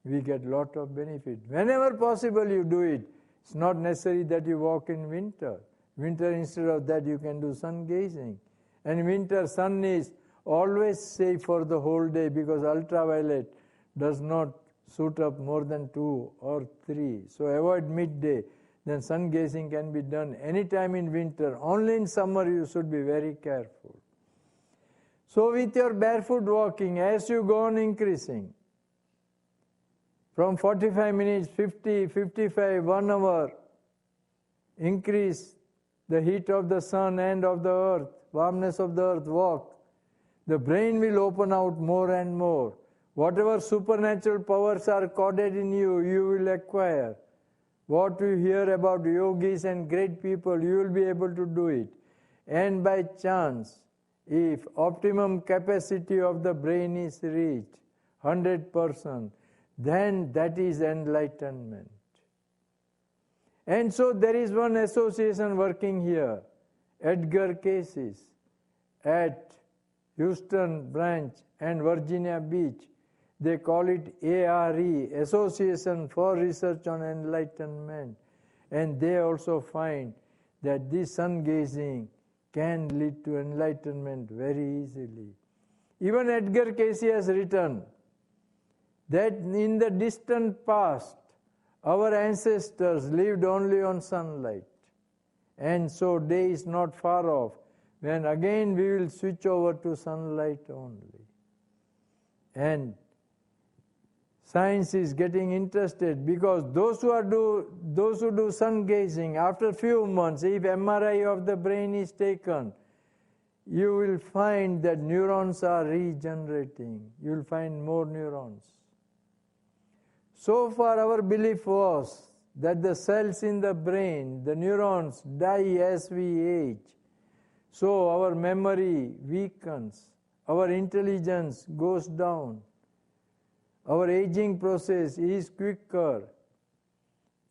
We get lot of benefit. Whenever possible you do it. It's not necessary that you walk in winter. Winter, instead of that, you can do sun gazing. And winter, sun is always safe for the whole day because ultraviolet does not suit up more than 2 or 3. So avoid midday. Then sun gazing can be done anytime in winter. Only in summer you should be very careful. So with your barefoot walking, as you go on increasing, from 45 minutes, 50, 55, 1 hour, increase the heat of the sun and of the earth, warmness of the earth, walk. The brain will open out more and more. Whatever supernatural powers are coded in you, you will acquire. What you hear about yogis and great people, you will be able to do it. And by chance, if optimum capacity of the brain is reached, 100%, then that is enlightenment. And so there is one association working here, Edgar Cases, at Houston branch and Virginia Beach. They call it ARE, Association for Research on Enlightenment. And they also find that this sun gazing can lead to enlightenment very easily. Even Edgar Cayce has written that in the distant past, our ancestors lived only on sunlight. And so day is not far off when again we will switch over to sunlight only. And science is getting interested because those who do sun gazing, after few months, if MRI of the brain is taken, you will find that neurons are regenerating. You will find more neurons. So far our belief was that the cells in the brain, the neurons, die as we age. So our memory weakens, our intelligence goes down. Our aging process is quicker.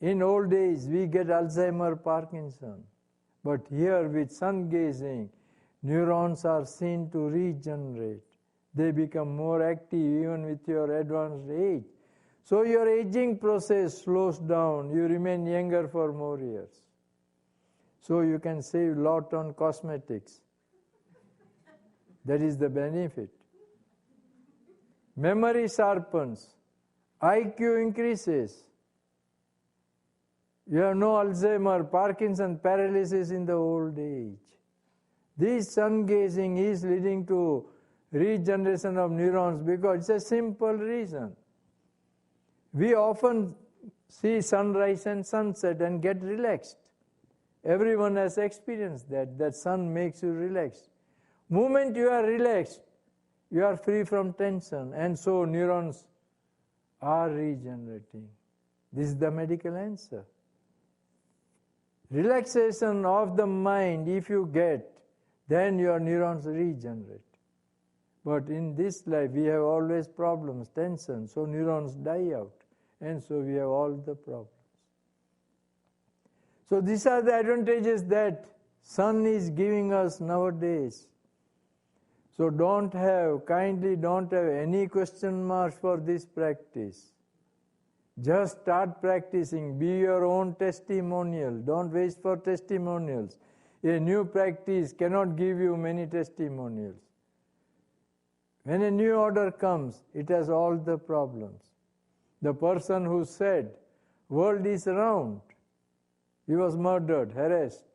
In old days we get Alzheimer, Parkinson. But here with sun gazing, neurons are seen to regenerate. They become more active even with your advanced age. So your aging process slows down. You remain younger for more years. So you can save a lot on cosmetics. That is the benefit. Memory sharpens. IQ increases. You have no Alzheimer, Parkinson, paralysis in the old age. This sun gazing is leading to regeneration of neurons because it's a simple reason. We often see sunrise and sunset and get relaxed. Everyone has experienced that sun makes you relaxed. Moment you are relaxed, you are free from tension, and so neurons are regenerating. This is the medical answer. Relaxation of the mind, if you get, then your neurons regenerate. But in this life, we have always problems, tension, so neurons die out, and so we have all the problems. So these are the advantages that sun is giving us nowadays. So kindly don't have any question marks for this practice. Just start practicing. Be your own testimonial. Don't wait for testimonials. A new practice cannot give you many testimonials. When a new order comes, it has all the problems. The person who said, world is round, he was murdered, harassed.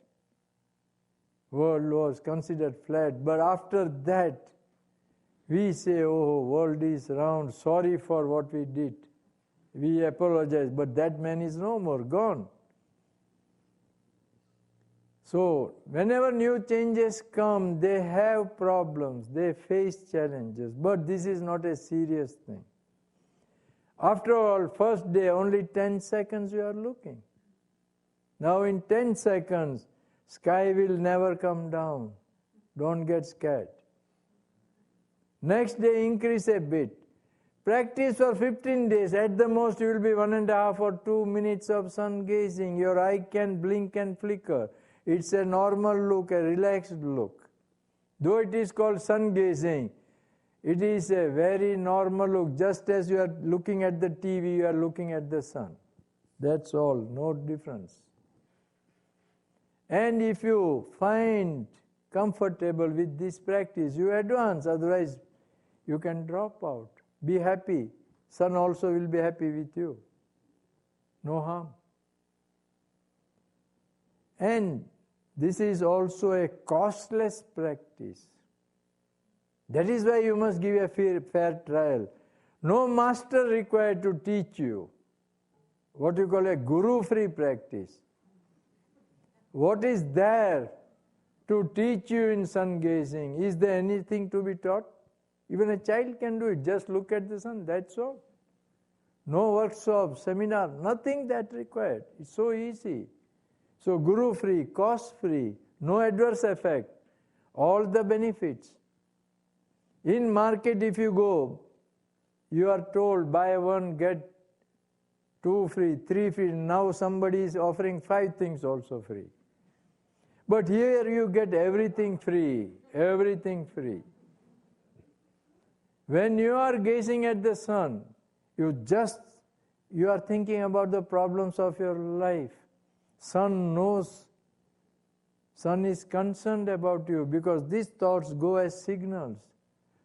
World was considered flat. But after that, we say, oh, world is round, sorry for what we did. We apologize, but that man is no more, gone. So, whenever new changes come, they have problems, they face challenges, but this is not a serious thing. After all, first day, only 10 seconds you are looking. Now in 10 seconds, sky will never come down. Don't get scared. Next day, increase a bit. Practice for 15 days. At the most, you will be 1.5 or 2 minutes of sun gazing. Your eye can blink and flicker. It's a normal look, a relaxed look. Though it is called sun gazing, it is a very normal look. Just as you are looking at the TV, you are looking at the sun. That's all, no difference. And if you find comfortable with this practice, you advance. Otherwise, you can drop out. Be happy. Sun also will be happy with you. No harm. And this is also a costless practice. That is why you must give a fair trial. No master required to teach you. What you call a guru-free practice. What is there to teach you in sun gazing? Is there anything to be taught? Even a child can do it. Just look at the sun, that's all. No workshop, seminar, nothing that required. It's so easy. So guru-free, cost-free, no adverse effect, all the benefits. In market, if you go, you are told buy one, get 2 free, 3 free. Now somebody is offering 5 things also free. But here you get everything free, everything free. When you are gazing at the sun, you are thinking about the problems of your life. Sun knows, sun is concerned about you because these thoughts go as signals.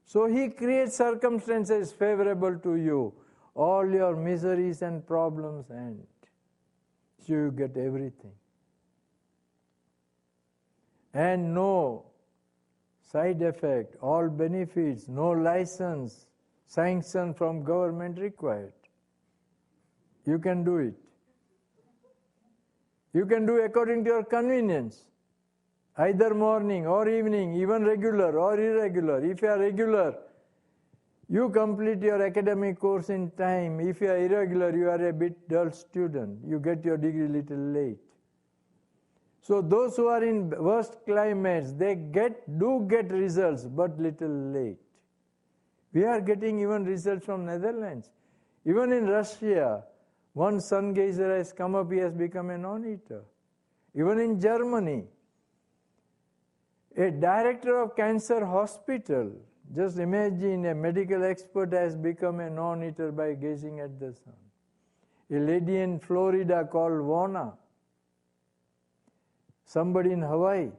So he creates circumstances favorable to you. All your miseries and problems end. So you get everything. And no side effect, all benefits, no license, sanction from government required. You can do it. You can do according to your convenience. Either morning or evening, even regular or irregular. If you are regular, you complete your academic course in time. If you are irregular, you are a bit dull student. You get your degree little late. So those who are in worst climates, they do get results, but little late. We are getting even results from Netherlands. Even in Russia, one sun gazer has come up, he has become a non-eater. Even in Germany, a director of cancer hospital, just imagine a medical expert has become a non-eater by gazing at the sun. A lady in Florida called Vona, somebody in Hawaii.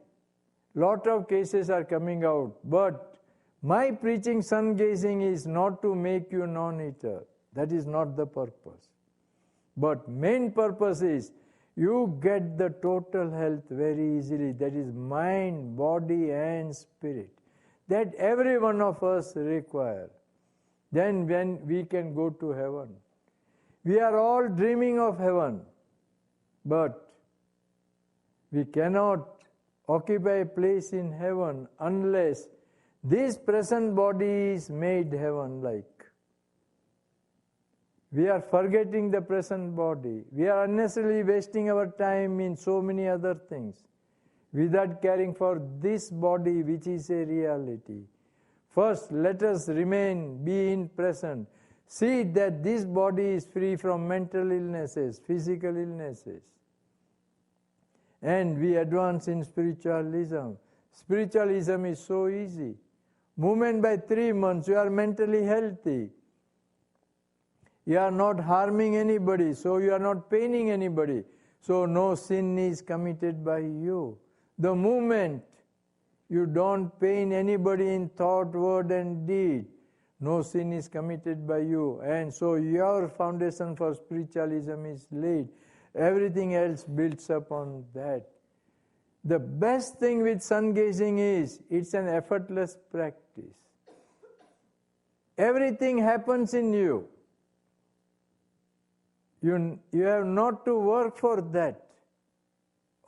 Lot of cases are coming out. But my preaching sun gazing is not to make you non-eater. That is not the purpose. But main purpose is you get the total health very easily. That is mind, body and spirit. That every one of us require. Then when we can go to heaven. We are all dreaming of heaven. But we cannot occupy a place in heaven unless this present body is made heaven-like. We are forgetting the present body. We are unnecessarily wasting our time in so many other things without caring for this body which is a reality. First, let us be in present. See that this body is free from mental illnesses, physical illnesses. And we advance in spiritualism. Spiritualism is so easy. Movement by 3 months, you are mentally healthy. You are not harming anybody, so you are not paining anybody. So no sin is committed by you. The moment you don't pain anybody in thought, word and deed, no sin is committed by you. And so your foundation for spiritualism is laid. Everything else builds upon that. The best thing with sun gazing is it's an effortless practice. Everything happens in you. You have not to work for that.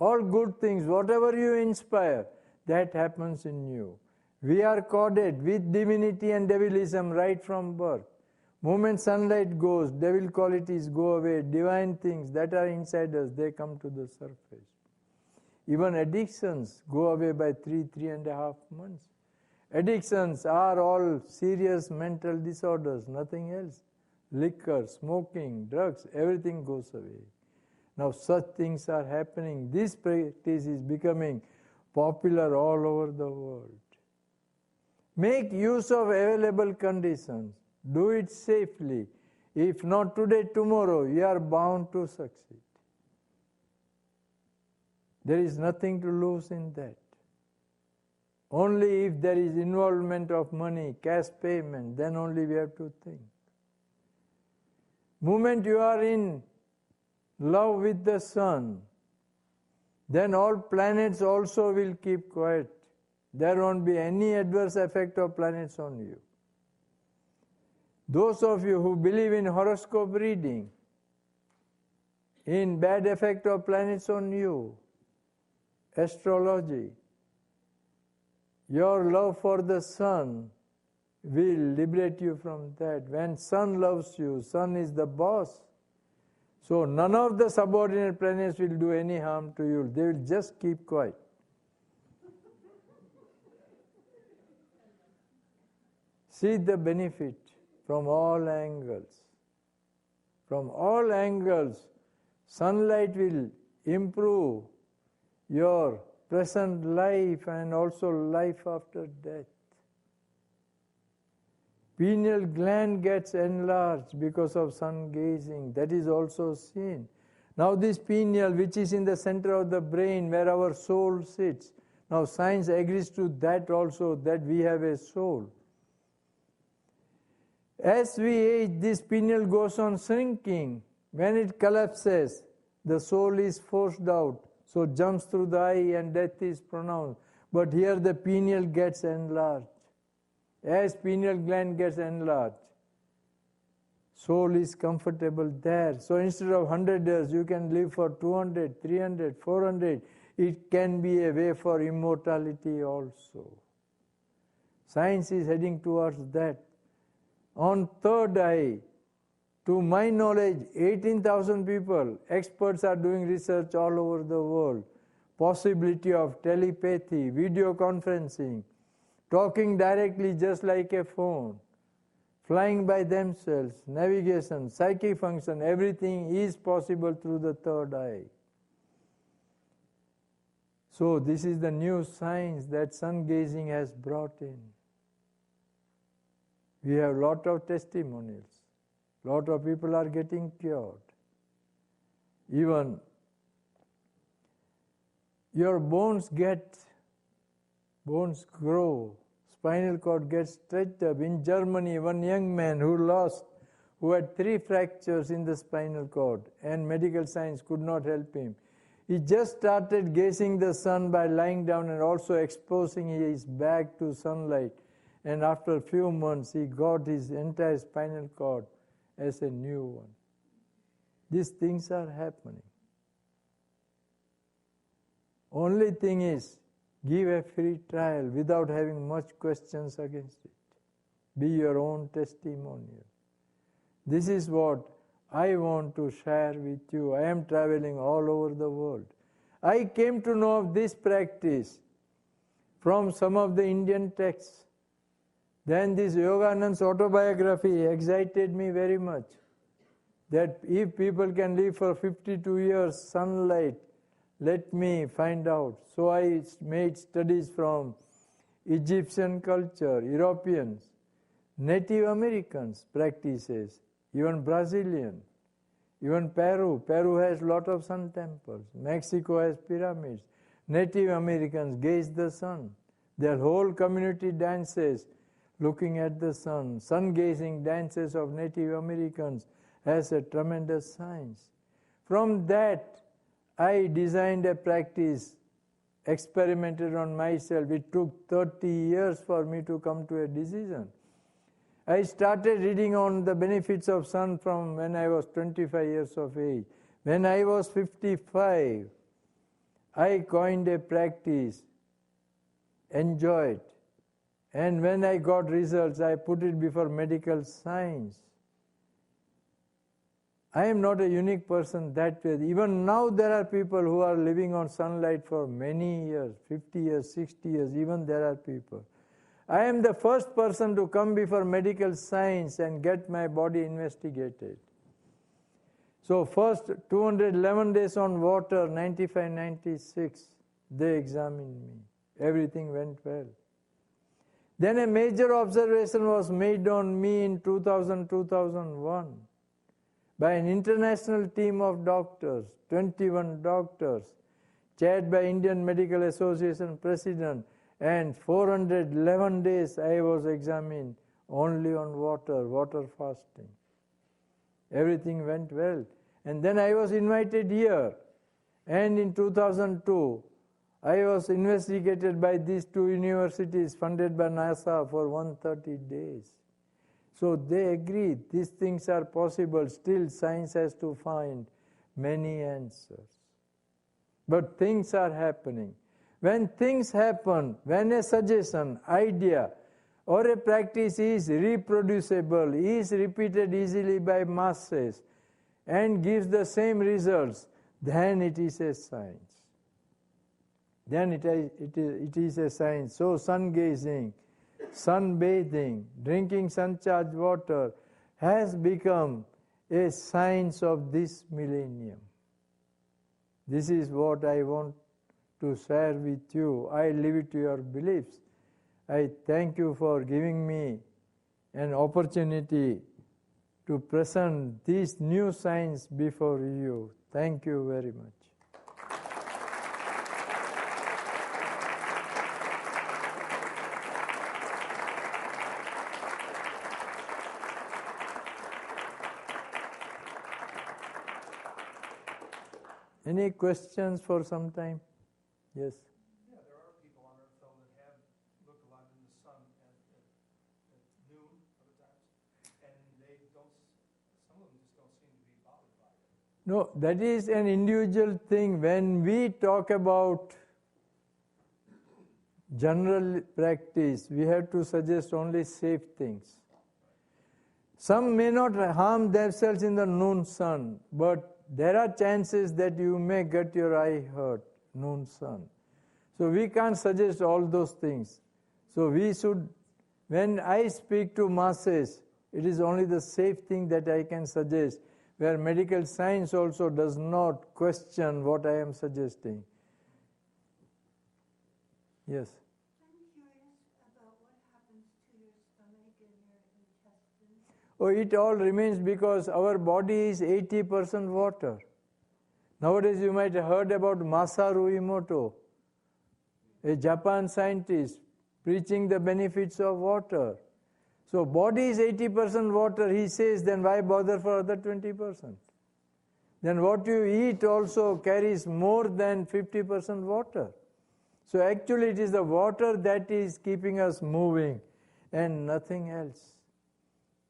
All good things, whatever you inspire, that happens in you. We are coded with divinity and devilism right from birth. Moment sunlight goes, devil qualities go away, divine things that are inside us, they come to the surface. Even addictions go away by 3.5 months. Addictions are all serious mental disorders, nothing else. Liquor, smoking, drugs, everything goes away. Now such things are happening. This practice is becoming popular all over the world. Make use of available conditions. Do it safely. If not today, tomorrow, you are bound to succeed. There is nothing to lose in that. Only if there is involvement of money, cash payment, then only we have to think. Moment you are in love with the sun, then all planets also will keep quiet. There won't be any adverse effect of planets on you. Those of you who believe in horoscope reading, in bad effect of planets on you, astrology, your love for the sun will liberate you from that. When sun loves you, sun is the boss. So none of the subordinate planets will do any harm to you. They will just keep quiet. See the benefit from all angles. From all angles, sunlight will improve your present life and also life after death. Pineal gland gets enlarged because of sun gazing. That is also seen. Now this pineal, which is in the center of the brain where our soul sits, now science agrees to that also, that we have a soul. As we age, this pineal goes on shrinking. When it collapses, the soul is forced out, so jumps through the eye and death is pronounced. But here the pineal gets enlarged. As pineal gland gets enlarged, soul is comfortable there. So instead of 100 years, you can live for 200, 300, 400. It can be a way for immortality also. Science is heading towards that. On third eye, to my knowledge, 18,000 people, experts are doing research all over the world. Possibility of telepathy, video conferencing, talking directly just like a phone, flying by themselves, navigation, psychic function, everything is possible through the third eye. So this is the new science that sun gazing has brought in. We have a lot of testimonials. Lot of people are getting cured. Even your bones grow, spinal cord gets stretched up. In Germany, one young man who had 3 fractures in the spinal cord, and medical science could not help him. He just started gazing the sun by lying down and also exposing his back to sunlight. And after a few months, he got his entire spinal cord as a new one. These things are happening. Only thing is, give a free trial without having much questions against it. Be your own testimonial. This is what I want to share with you. I am traveling all over the world. I came to know of this practice from some of the Indian texts. Then this Yoganand's autobiography excited me very much. That if people can live for 52 years sunlight, let me find out. So I made studies from Egyptian culture, Europeans, Native Americans practices, even Brazilian, even Peru. Peru has a lot of sun temples. Mexico has pyramids. Native Americans gaze the sun. Their whole community dances looking at the sun. Sun-gazing dances of Native Americans has a tremendous science. From that, I designed a practice, experimented on myself. It took 30 years for me to come to a decision. I started reading on the benefits of sun from when I was 25 years of age. When I was 55, I coined a practice, enjoyed, and when I got results, I put it before medical science. I am not a unique person that way. Even now there are people who are living on sunlight for many years, 50 years, 60 years, even there are people. I am the first person to come before medical science and get my body investigated. So first 211 days on water, 95, 96, they examined me. Everything went well. Then a major observation was made on me in 2000, 2001 by an international team of doctors, 21 doctors, chaired by Indian Medical Association President, and 411 days I was examined only on water fasting. Everything went well. And then I was invited here. And in 2002, I was investigated by these two universities funded by NASA for 130 days. So they agreed these things are possible. Still, science has to find many answers. But things are happening. When things happen, when a suggestion, idea, or a practice is reproducible, is repeated easily by masses, and gives the same results, then it is a science. Then it is a science. So sun-gazing, sunbathing, drinking sun-charged water has become a science of this millennium. This is what I want to share with you. I leave it to your beliefs. I thank you for giving me an opportunity to present this new science before you. Thank you very much. Any questions for some time? Yes. Yeah, there are people on Earth though that have looked a lot in the sun at noon other times, and they don't. Some of them just don't seem to be bothered by it. No, that is an individual thing. When we talk about general practice, we have to suggest only safe things. Some may not harm themselves in the noon sun, but there are chances that you may get your eye hurt, noon sun. So we can't suggest all those things. So we should, when I speak to masses, it is only the safe thing that I can suggest, where medical science also does not question what I am suggesting. Yes? I'm curious about what happens to your stomach and your intestines. Oh, it all remains because our body is 80% water. Nowadays you might have heard about Masaru Emoto, a Japan scientist preaching the benefits of water. So body is 80% water, he says, then why bother for other 20%? Then what you eat also carries more than 50% water. So actually it is the water that is keeping us moving and nothing else.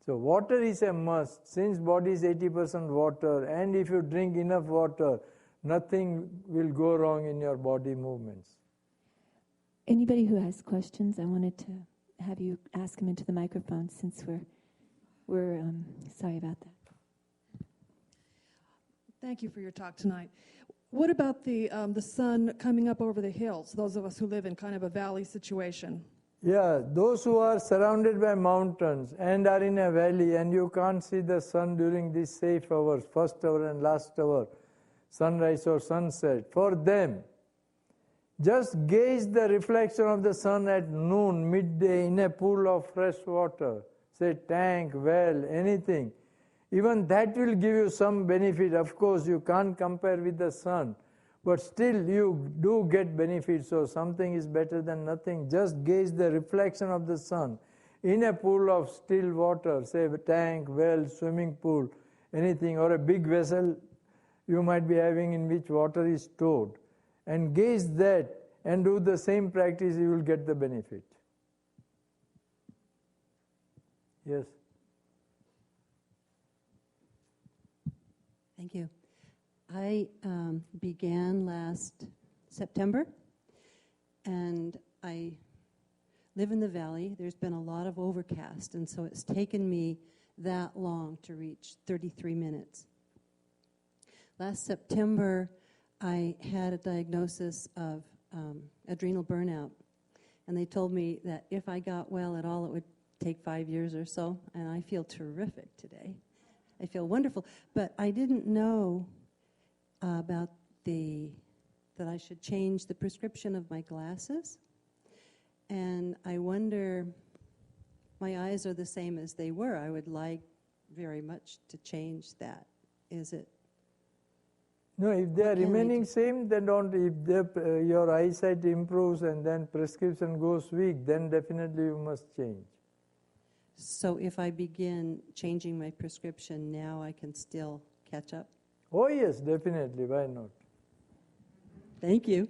So water is a must. Since body is 80% water, and if you drink enough water, nothing will go wrong in your body movements. Anybody who has questions, I wanted to have you ask them into the microphone since we're sorry about that. Thank you for your talk tonight. What about the sun coming up over the hills, those of us who live in kind of a valley situation? Yeah, those who are surrounded by mountains and are in a valley and you can't see the sun during these safe hours, first hour and last hour, sunrise or sunset, for them, just gaze the reflection of the sun at noon, midday in a pool of fresh water, say tank, well, anything. Even that will give you some benefit. Of course, you can't compare with the sun, but still you do get benefits, so something is better than nothing. Just gaze the reflection of the sun in a pool of still water, say a tank, well, swimming pool, anything, or a big vessel you might be having in which water is stored. And gaze that and do the same practice, you will get the benefit. Yes? Thank you. I began last September. And I live in the valley. There's been a lot of overcast, and so it's taken me that long to reach 33 minutes. Last September, I had a diagnosis of adrenal burnout, and they told me that if I got well at all, it would take 5 years or so, and I feel terrific today. I feel wonderful, but I didn't know about that I should change the prescription of my glasses, and I wonder, my eyes are the same as they were. I would like very much to change that. Is it? No, if they are remaining same, then don't. If your eyesight improves and then prescription goes weak, then definitely you must change. So if I begin changing my prescription now, I can still catch up? Oh yes, definitely. Why not? Thank you.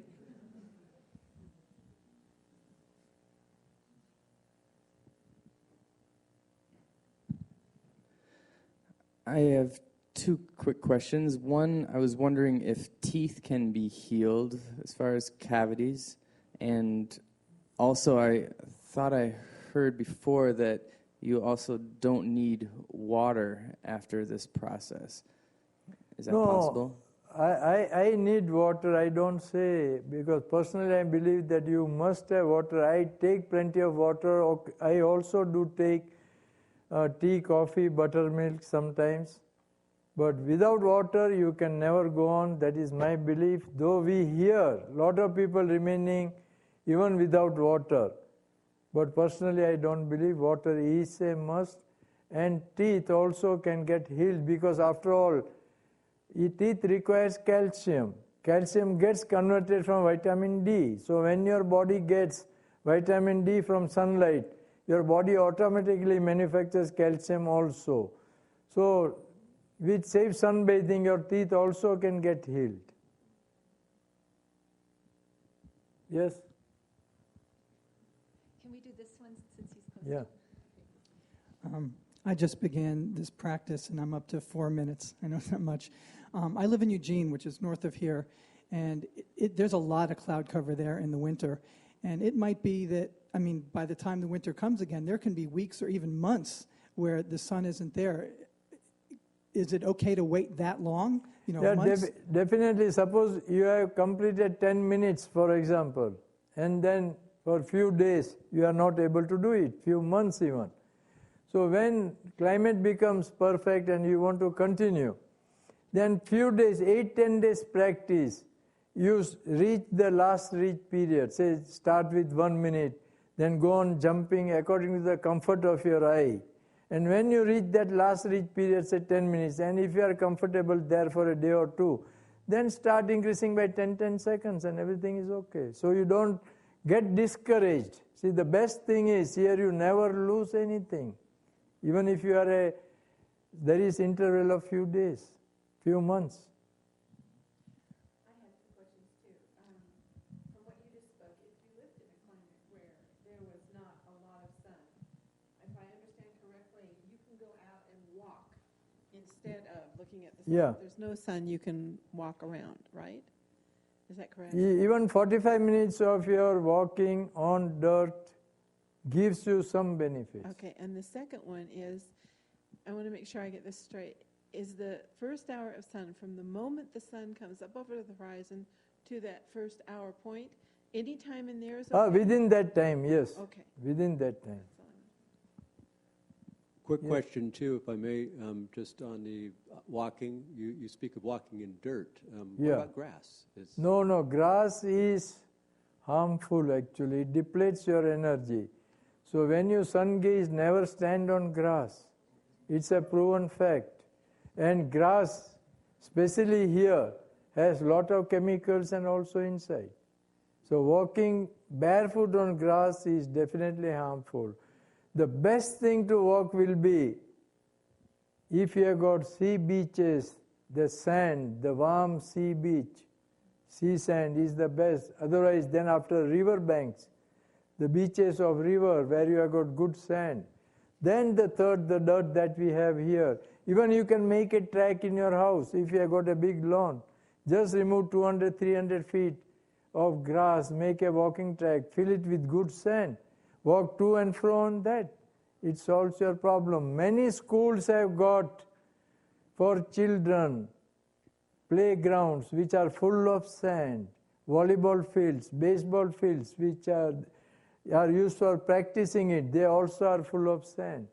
I have two quick questions. One, I was wondering if teeth can be healed as far as cavities. And also, I thought I heard before that you also don't need water after this process. Is that possible? I need water, I don't say, because personally I believe that you must have water. I take plenty of water. I also do take tea, coffee, buttermilk sometimes. But without water, you can never go on. That is my belief. Though we hear a lot of people remaining even without water. But personally, I don't believe water is a must. And teeth also can get healed because after all, teeth requires calcium. Calcium gets converted from vitamin D. So when your body gets vitamin D from sunlight, your body automatically manufactures calcium also. So with safe sunbathing, your teeth also can get healed. Yes? Can we do this one since he's close? Yeah. I just began this practice, and I'm up to 4 minutes. I know it's not much. I live in Eugene, which is north of here, and there's a lot of cloud cover there in the winter. And it might be that, by the time the winter comes again, there can be weeks or even months where the sun isn't there. Is it okay to wait that long? Months? Definitely. Suppose you have completed 10 minutes, for example, and then for a few days you are not able to do it, few months even. So when climate becomes perfect and you want to continue, then few days, 8-10 days practice, you reach the last reach period. Say start with 1 minute, then go on jumping according to the comfort of your eye. And when you reach that last reach period, say 10 minutes, and if you are comfortable there for a day or two, then start increasing by 10 seconds and everything is okay. So you don't get discouraged. See, the best thing is here you never lose anything. Even if you are there is interval of few days, few months. I had two questions too. From what you just spoke, if you lived in a climate where there was not a lot of sun, if I understand correctly, you can go out and walk instead of looking at the sun. Yeah. If there's no sun, you can walk around, right? Is that correct? Even 45 minutes of your walking on dirt gives you some benefits. Okay, and the second one is, I want to make sure I get this straight, is the first hour of sun, from the moment the sun comes up over the horizon to that first hour point, any time in there is okay? Within that time, yes. Okay. Within that time. Quick question too, if I may, just on the walking, you speak of walking in dirt. What about grass? No, grass is harmful actually. It depletes your energy. So when you sun gaze, never stand on grass. It's a proven fact. And grass, especially here, has lot of chemicals and also inside. So walking barefoot on grass is definitely harmful. The best thing to walk will be if you have got sea beaches, the sand, the warm sea beach, sea sand is the best. Otherwise, then after river banks, the beaches of river where you have got good sand. Then the third, the dirt that we have here. Even you can make a track in your house if you have got a big lawn. Just remove 200, 300 feet of grass, make a walking track, fill it with good sand, walk to and fro on that. It solves your problem. Many schools have got for children playgrounds which are full of sand, volleyball fields, baseball fields which are used for practicing it. They also are full of sand.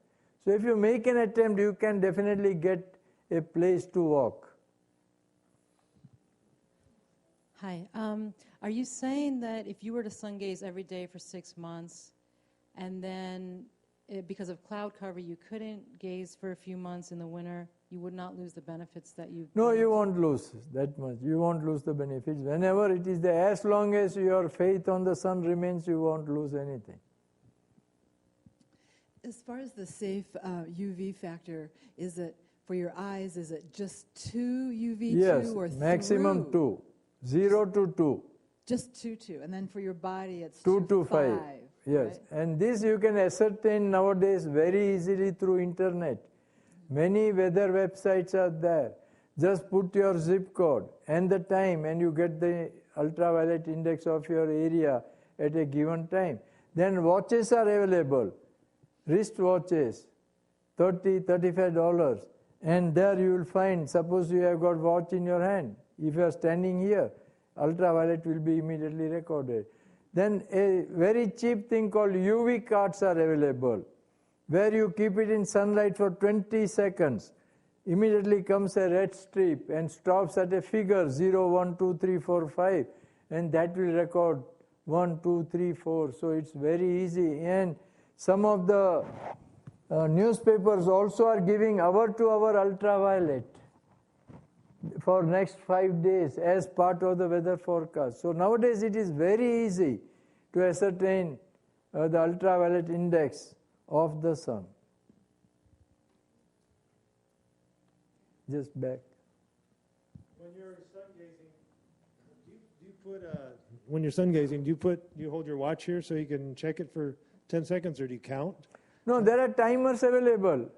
So if you make an attempt, you can definitely get a place to walk. Hi. Are you saying that if you were to sun gaze every day for 6 months, and then because of cloud cover you couldn't gaze for a few months in the winter, you would not lose the benefits that you... No, you won't lose that much. You won't lose the benefits. Whenever it is there, as long as your faith on the sun remains, you won't lose anything. As far as the safe UV factor, is it for your eyes, is it just 2 UV2 yes, or maximum through? 2. 0 to 2. Just 2. And then for your body, it's 2 to 5. Yes. Right? And this you can ascertain nowadays very easily through internet. Many weather websites are there. Just put your zip code and the time and you get the ultraviolet index of your area at a given time. Then watches are available. Wrist watches, $30, $35. And there you will find, suppose you have got watch in your hand. If you are standing here, ultraviolet will be immediately recorded. Then a very cheap thing called UV cards are available, where you keep it in sunlight for 20 seconds. Immediately comes a red strip and stops at a figure 0, 1, 2, 3, 4, 5, and that will record 1, 2, 3, 4. So it's very easy. And some of the newspapers also are giving hour-to-hour ultraviolet for next 5 days as part of the weather forecast. So nowadays it is very easy to ascertain the ultraviolet index of the sun. Just back. When you're sun gazing, when you're sun gazing, do you hold your watch here so you can check it for 10 seconds, or do you count? No, there are timers available.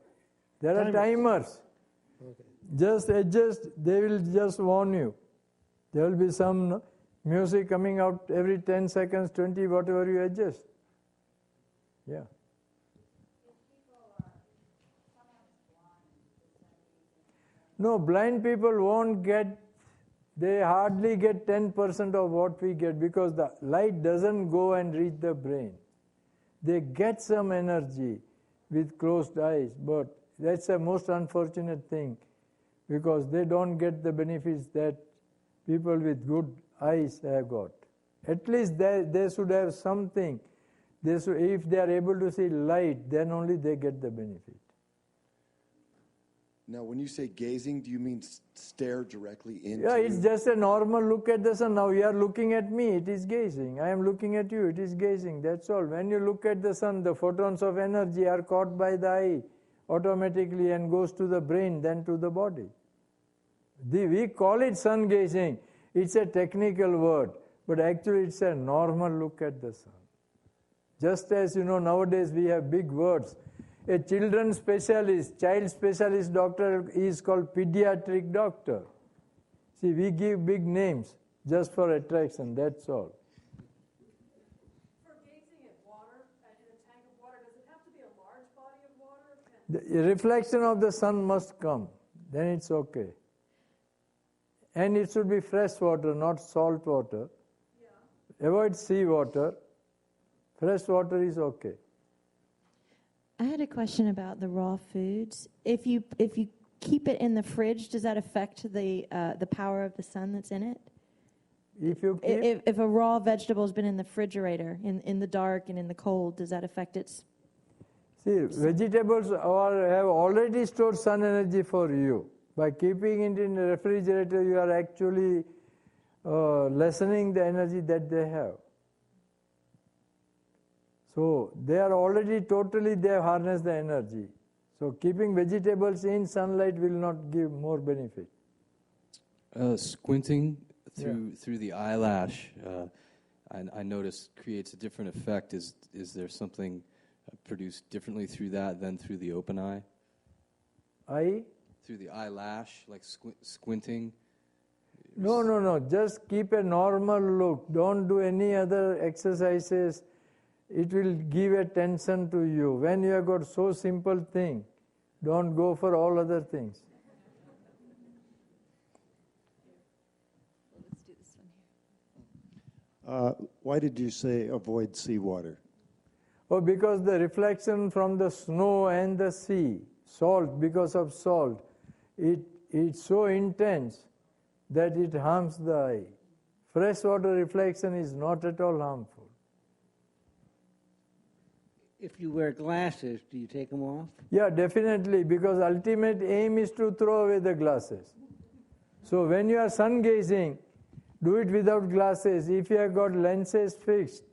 There are timers. Okay. Just adjust, they will just warn you. There will be some music coming out every 10 seconds, 20, whatever you adjust. Yeah. No, blind people won't get, they hardly get 10% of what we get because the light doesn't go and reach the brain. They get some energy with closed eyes, but that's a most unfortunate thing because they don't get the benefits that people with good eyes have got. At least they should have something. If they are able to see light, then only they get the benefit. Now, when you say gazing, do you mean stare directly into? Yeah, it's just a normal look at the sun. Now you are looking at me, it is gazing. I am looking at you, it is gazing. That's all. When you look at the sun, the photons of energy are caught by the eye automatically and goes to the brain, then to the body. We call it sun gazing. It's a technical word, but actually it's a normal look at the sun. Just as nowadays we have big words. A children's specialist, child specialist doctor is called pediatric doctor. See, we give big names just for attraction, that's all. For gazing at water, in a tank of water, does it have to be a large body of water? The reflection of the sun must come, then it's okay. And it should be fresh water, not salt water. Yeah. Avoid sea water. Fresh water is okay. I had a question about the raw foods. If you keep it in the fridge, does that affect the power of the sun that's in it? If a raw vegetable has been in the refrigerator in the dark and in the cold, does that affect its? See, vegetables have already stored sun energy for you. By keeping it in the refrigerator, you are actually lessening the energy that they have. So they are already they have harnessed the energy. So keeping vegetables in sunlight will not give more benefit. Squinting through the eyelash, I notice creates a different effect. Is there something produced differently through that than through the open eye? Eye? Through the eyelash, like squinting. No. Just keep a normal look. Don't do any other exercises. It will give a tension to you. When you have got so simple thing, don't go for all other things. Let's do this one here. Why did you say avoid seawater? Oh, because the reflection from the snow and the sea, salt, because of salt, it's so intense that it harms the eye. Freshwater reflection is not at all harmful. If you wear glasses, do you take them off? Yeah, definitely, because ultimate aim is to throw away the glasses. So when you are sun gazing, do it without glasses. If you have got lenses fixed,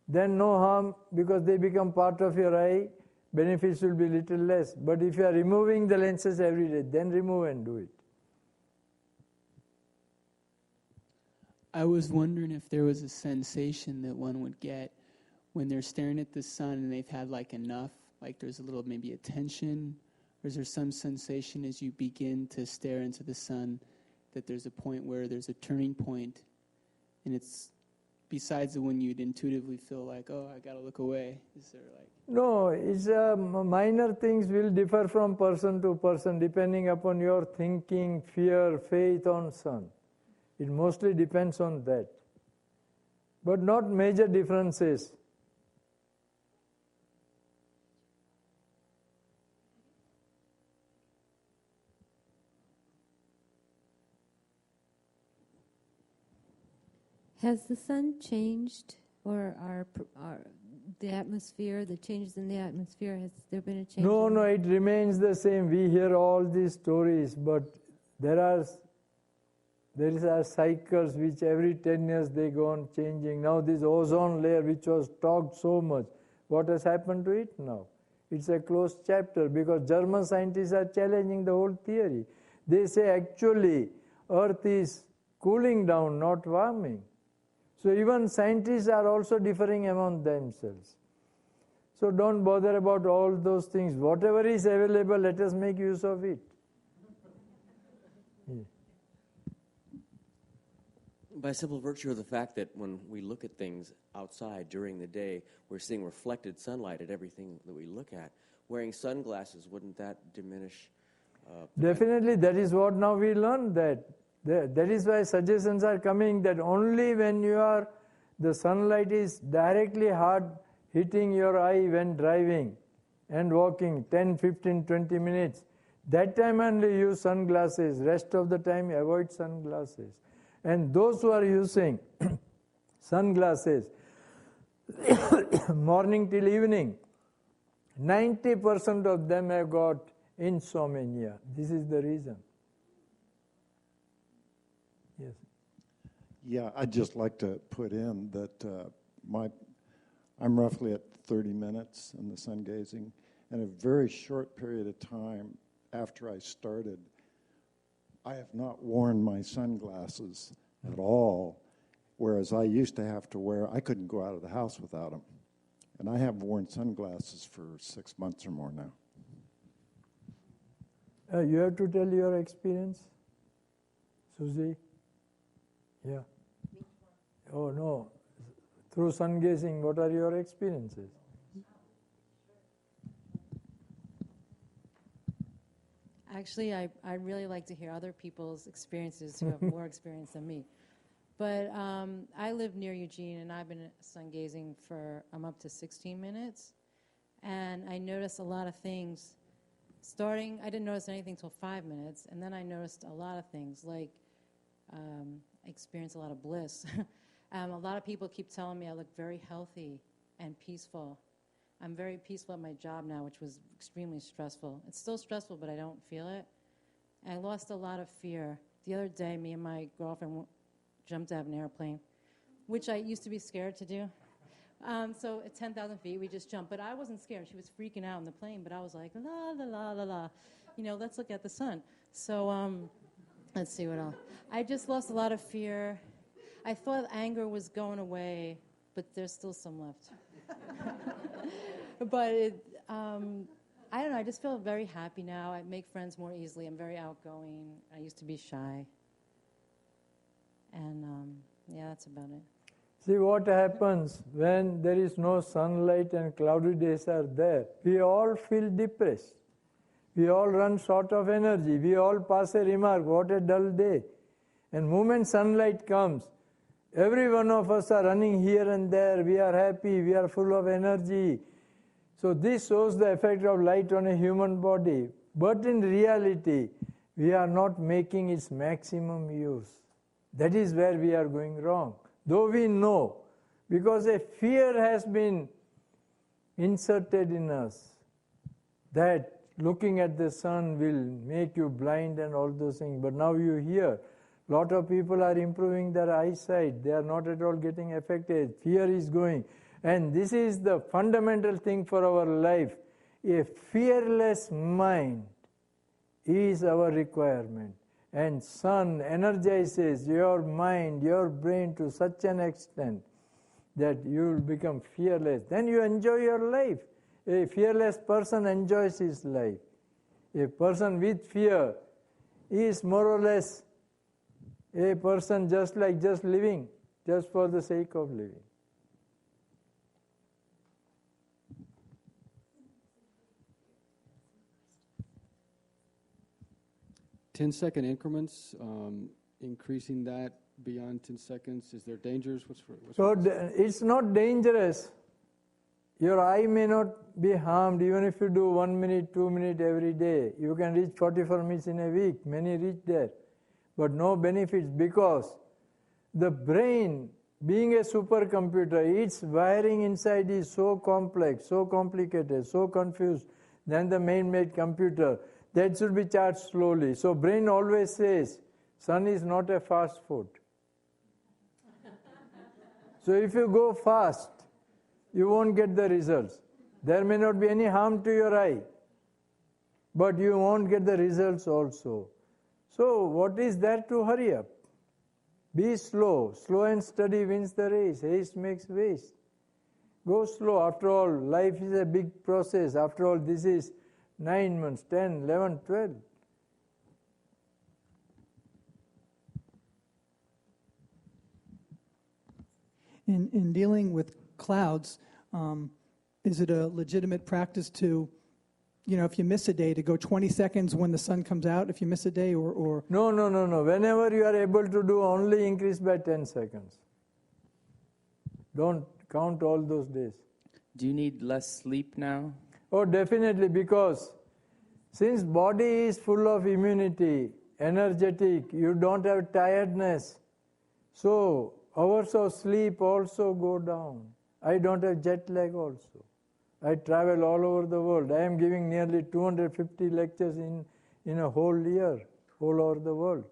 then no harm because they become part of your eye. Benefits will be little less. But if you are removing the lenses every day, then remove and do it. I was wondering if there was a sensation that one would get when they're staring at the sun and they've had like enough, like there's a little maybe a tension, or is there some sensation as you begin to stare into the sun that there's a point where there's a turning point, and it's besides the one you'd intuitively feel like, oh, I gotta look away. Is there like... No, it's minor things will differ from person to person depending upon your thinking, fear, faith on sun. It mostly depends on that. But not major differences. Has the sun changed, or the atmosphere, the changes in the atmosphere, has there been a change? No, it remains the same. We hear all these stories, but there are cycles which every 10 years they go on changing. Now this ozone layer which was talked so much, what has happened to it now? It's a closed chapter because German scientists are challenging the whole theory. They say actually Earth is cooling down, not warming. So even scientists are also differing among themselves. So don't bother about all those things. Whatever is available, let us make use of it. Yeah. By simple virtue of the fact that when we look at things outside during the day, we're seeing reflected sunlight at everything that we look at. Wearing sunglasses, wouldn't that diminish? Definitely, that is what now we learn that. That is why suggestions are coming that only when the sunlight is directly hard hitting your eye when driving and walking 10, 15, 20 minutes, that time only use sunglasses. Rest of the time avoid sunglasses. And those who are using sunglasses morning till evening, 90% of them have got insomnia. This is the reason. Yes. Yeah, I'd just like to put in that I'm roughly at 30 minutes in the sun gazing, and a very short period of time after I started, I have not worn my sunglasses at all, whereas I used to have to I couldn't go out of the house without them. And I have worn sunglasses for 6 months or more now. You have to tell your experience, Susie. Yeah. Oh no. Through sun gazing, what are your experiences? Actually, I really like to hear other people's experiences who have more experience than me. But I live near Eugene, and I've been sun gazing I'm up to 16 minutes. And I noticed a lot of things. I didn't notice anything till 5 minutes, and then I noticed a lot of things, like I experienced a lot of bliss. A lot of people keep telling me I look very healthy and peaceful. I'm very peaceful at my job now, which was extremely stressful. It's still stressful, but I don't feel it. And I lost a lot of fear. The other day, me and my girlfriend jumped out of an airplane, which I used to be scared to do. So at 10,000 feet, we just jumped. But I wasn't scared. She was freaking out in the plane, but I was like, la, la, la, la, la. Let's look at the sun. So let's see what else. I just lost a lot of fear. I thought anger was going away, but there's still some left. But I don't know, I just feel very happy now. I make friends more easily. I'm very outgoing. I used to be shy. And yeah, that's about it. See what happens when there is no sunlight and cloudy days are there. We all feel depressed. We all run short of energy. We all pass a remark, what a dull day. And moment sunlight comes, every one of us are running here and there. We are happy. We are full of energy. So this shows the effect of light on a human body. But in reality, we are not making its maximum use. That is where we are going wrong. Though we know, because a fear has been inserted in us that looking at the sun will make you blind and all those things. But now you hear, a lot of people are improving their eyesight. They are not at all getting affected. Fear is going. And this is the fundamental thing for our life. A fearless mind is our requirement. And sun energizes your mind, your brain to such an extent that you will become fearless. Then you enjoy your life. A fearless person enjoys his life. A person with fear is more or less a person just living, just for the sake of living. Ten-second increments, increasing that beyond 10 seconds. Is there dangers? It's not dangerous. Your eye may not be harmed even if you do 1 minute, 2 minutes every day. You can reach 44 minutes in a week. Many reach there. But no benefits because the brain, being a supercomputer, its wiring inside is so complex, so complicated, so confused than the man-made computer. That should be charged slowly. So brain always says, sun is not a fast food. So if you go fast, you won't get the results. There may not be any harm to your eye, but you won't get the results also. So what is there to hurry up? Be slow. Slow and steady wins the race. Haste makes waste. Go slow. After all, life is a big process. After all, this is 9 months, 10, 11, 12. In dealing with clouds, is it a legitimate practice to, if you miss a day, to go 20 seconds when the sun comes out if you miss a day or? No. Whenever you are able to do, only increase by 10 seconds. Don't count all those days. Do you need less sleep now? Oh, definitely, because since body is full of immunity, energetic, you don't have tiredness. So hours of sleep also go down. I don't have jet lag also. I travel all over the world. I am giving nearly 250 lectures in a whole year, all over the world.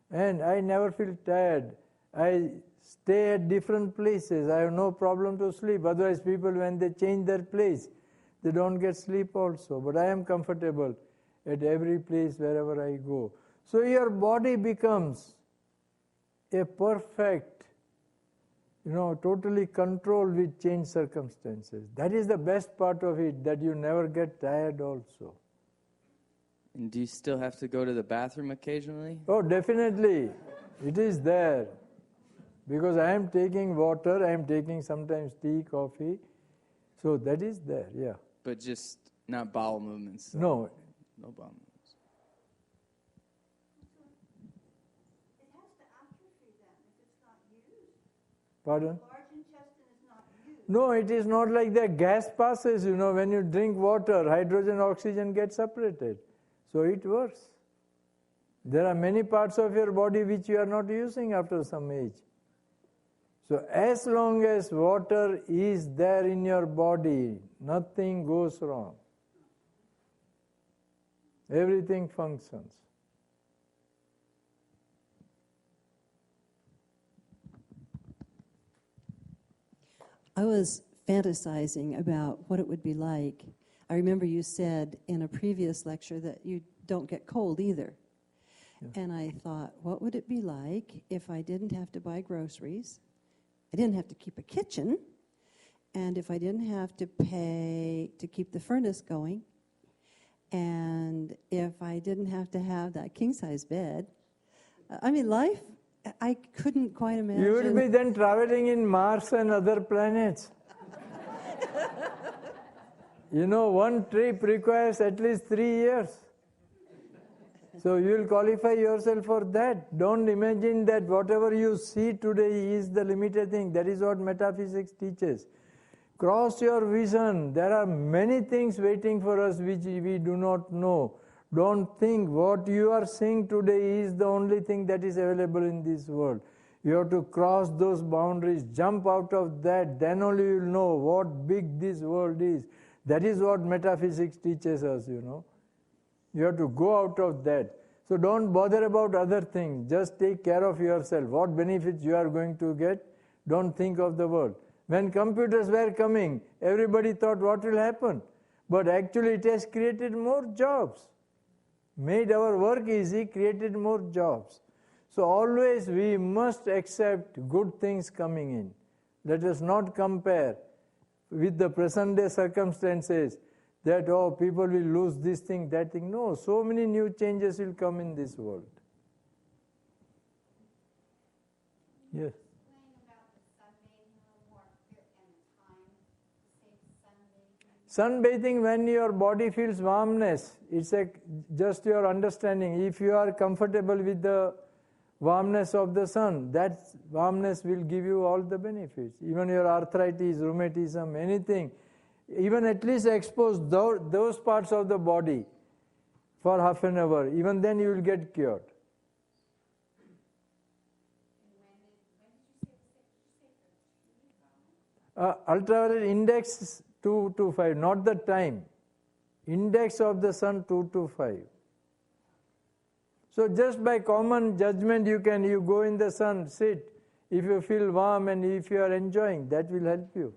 And I never feel tired. I stay at different places. I have no problem to sleep. Otherwise, people, when they change their place, they don't get sleep also. But I am comfortable at every place wherever I go. So your body becomes a perfect, totally controlled with changed circumstances. That is the best part of it, that you never get tired also. And do you still have to go to the bathroom occasionally? Oh, definitely. It is there. Because I am taking water, I am taking sometimes tea, coffee. So that is there, yeah. But just not bowel movements? No. No bowel movements. It has to atrophy then if it's not used. Pardon? Large intestine is not used. No, it is not like that. Gas passes, when you drink water, hydrogen, oxygen get separated. So it works. There are many parts of your body which you are not using after some age. So as long as water is there in your body, nothing goes wrong. Everything functions. I was fantasizing about what it would be like. I remember you said in a previous lecture that you don't get cold either. Yeah. And I thought, what would it be like if I didn't have to buy groceries? I didn't have to keep a kitchen, and if I didn't have to pay to keep the furnace going, and if I didn't have to have that king-size bed. Life I couldn't quite imagine. You will be then traveling in Mars and other planets. One trip requires at least 3 years. So you will qualify yourself for that. Don't imagine that whatever you see today is the limited thing. That is what metaphysics teaches. Cross your vision. There are many things waiting for us which we do not know. Don't think what you are seeing today is the only thing that is available in this world. You have to cross those boundaries, jump out of that, then only you will know what big this world is. That is what metaphysics teaches us, You have to go out of that. So don't bother about other things. Just take care of yourself. What benefits you are going to get, don't think of the world. When computers were coming, everybody thought what will happen. But actually it has created more jobs. Made our work easy, created more jobs. So always we must accept good things coming in. Let us not compare with the present day circumstances that, people will lose this thing, that thing. No, so many new changes will come in this world. Yes. Sunbathing when your body feels warmness, it's just your understanding. If you are comfortable with the warmness of the sun, that warmness will give you all the benefits. Even your arthritis, rheumatism, anything, even at least expose those parts of the body for half an hour, even then you will get cured. Ultraviolet index 2 to 5, not the time. Index of the sun 2 to 5. So just by common judgment you go in the sun, sit. If you feel warm and if you are enjoying, that will help you.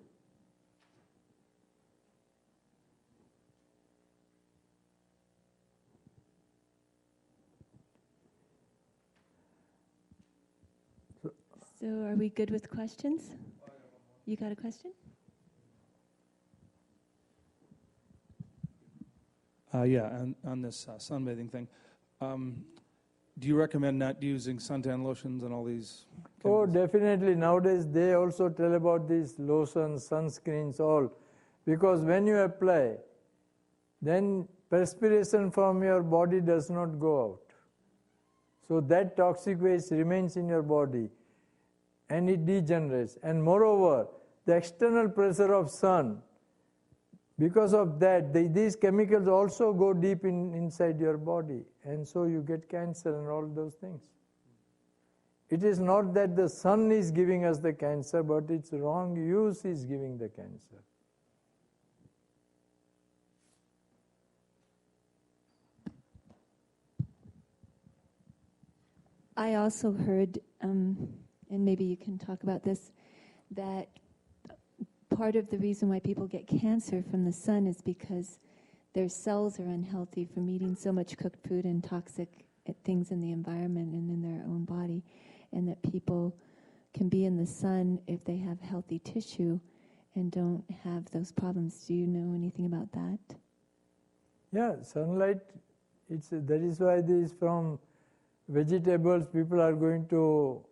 So are we good with questions? You got a question? On this sunbathing thing. Do you recommend not using suntan lotions and all these? Oh, definitely. Nowadays they also tell about these lotions, sunscreens, all. Because when you apply, then perspiration from your body does not go out. So that toxic waste remains in your body and it degenerates. And moreover, the external pressure of sun, because of that, these chemicals also go deep inside your body. And so you get cancer and all those things. It is not that the sun is giving us the cancer, but its wrong use is giving the cancer. I also heard, and maybe you can talk about this, that part of the reason why people get cancer from the sun is because their cells are unhealthy from eating so much cooked food and toxic things in the environment and in their own body, and that people can be in the sun if they have healthy tissue and don't have those problems. Do you know anything about that? Yeah, sunlight, that is why these from vegetables, people are going to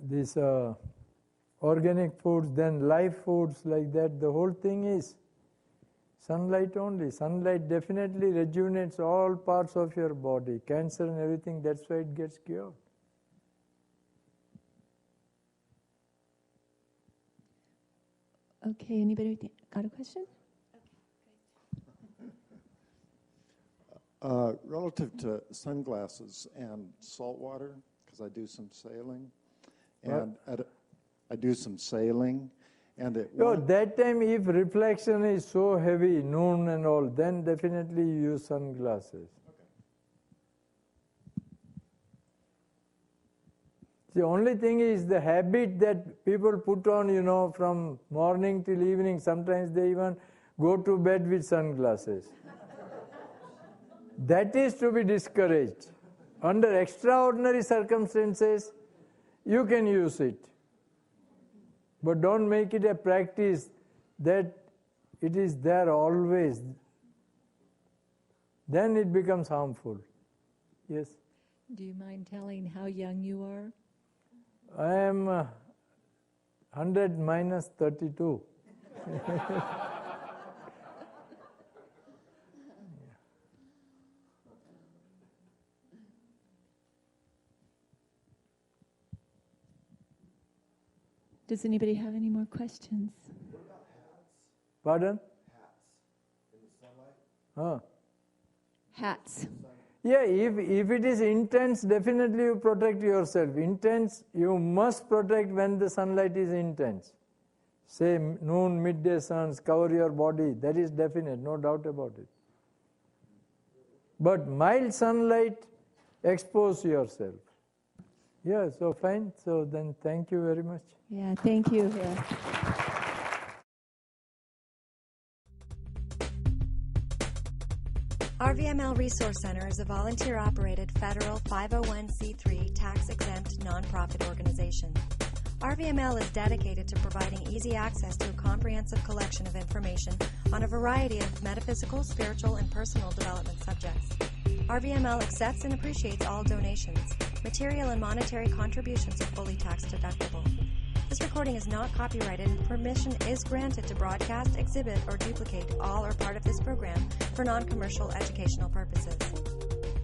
these organic foods, then live foods like that. The whole thing is sunlight only. Sunlight definitely rejuvenates all parts of your body. Cancer and everything, that's why it gets cured. Okay, anybody got a question? Relative to sunglasses and salt water, because I do some sailing, and I do some sailing, and that time if reflection is so heavy, noon and all, then definitely you use sunglasses. The only thing is the habit that people put on, from morning till evening. Sometimes they even go to bed with sunglasses. That is to be discouraged. Under extraordinary circumstances, you can use it. But don't make it a practice that it is there always. Then it becomes harmful. Yes? Do you mind telling how young you are? I am 100 minus 32. Does anybody have any more questions? Pardon? Hats in the sunlight? Hats. Yeah, if it is intense, definitely you protect yourself. Intense, you must protect when the sunlight is intense. Say noon, midday suns, cover your body. That is definite, no doubt about it. But mild sunlight, expose yourself. Yeah, so fine. So then thank you very much. Yeah, thank you. Yeah. RVML Resource Center is a volunteer-operated federal 501c3 tax-exempt nonprofit organization. RVML is dedicated to providing easy access to a comprehensive collection of information on a variety of metaphysical, spiritual, and personal development subjects. RVML accepts and appreciates all donations. Material and monetary contributions are fully tax-deductible. This recording is not copyrighted, and permission is granted to broadcast, exhibit, or duplicate all or part of this program for non-commercial educational purposes.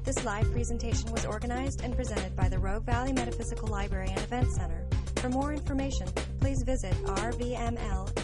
This live presentation was organized and presented by the Rogue Valley Metaphysical Library and Events Center. For more information, please visit rvml.org.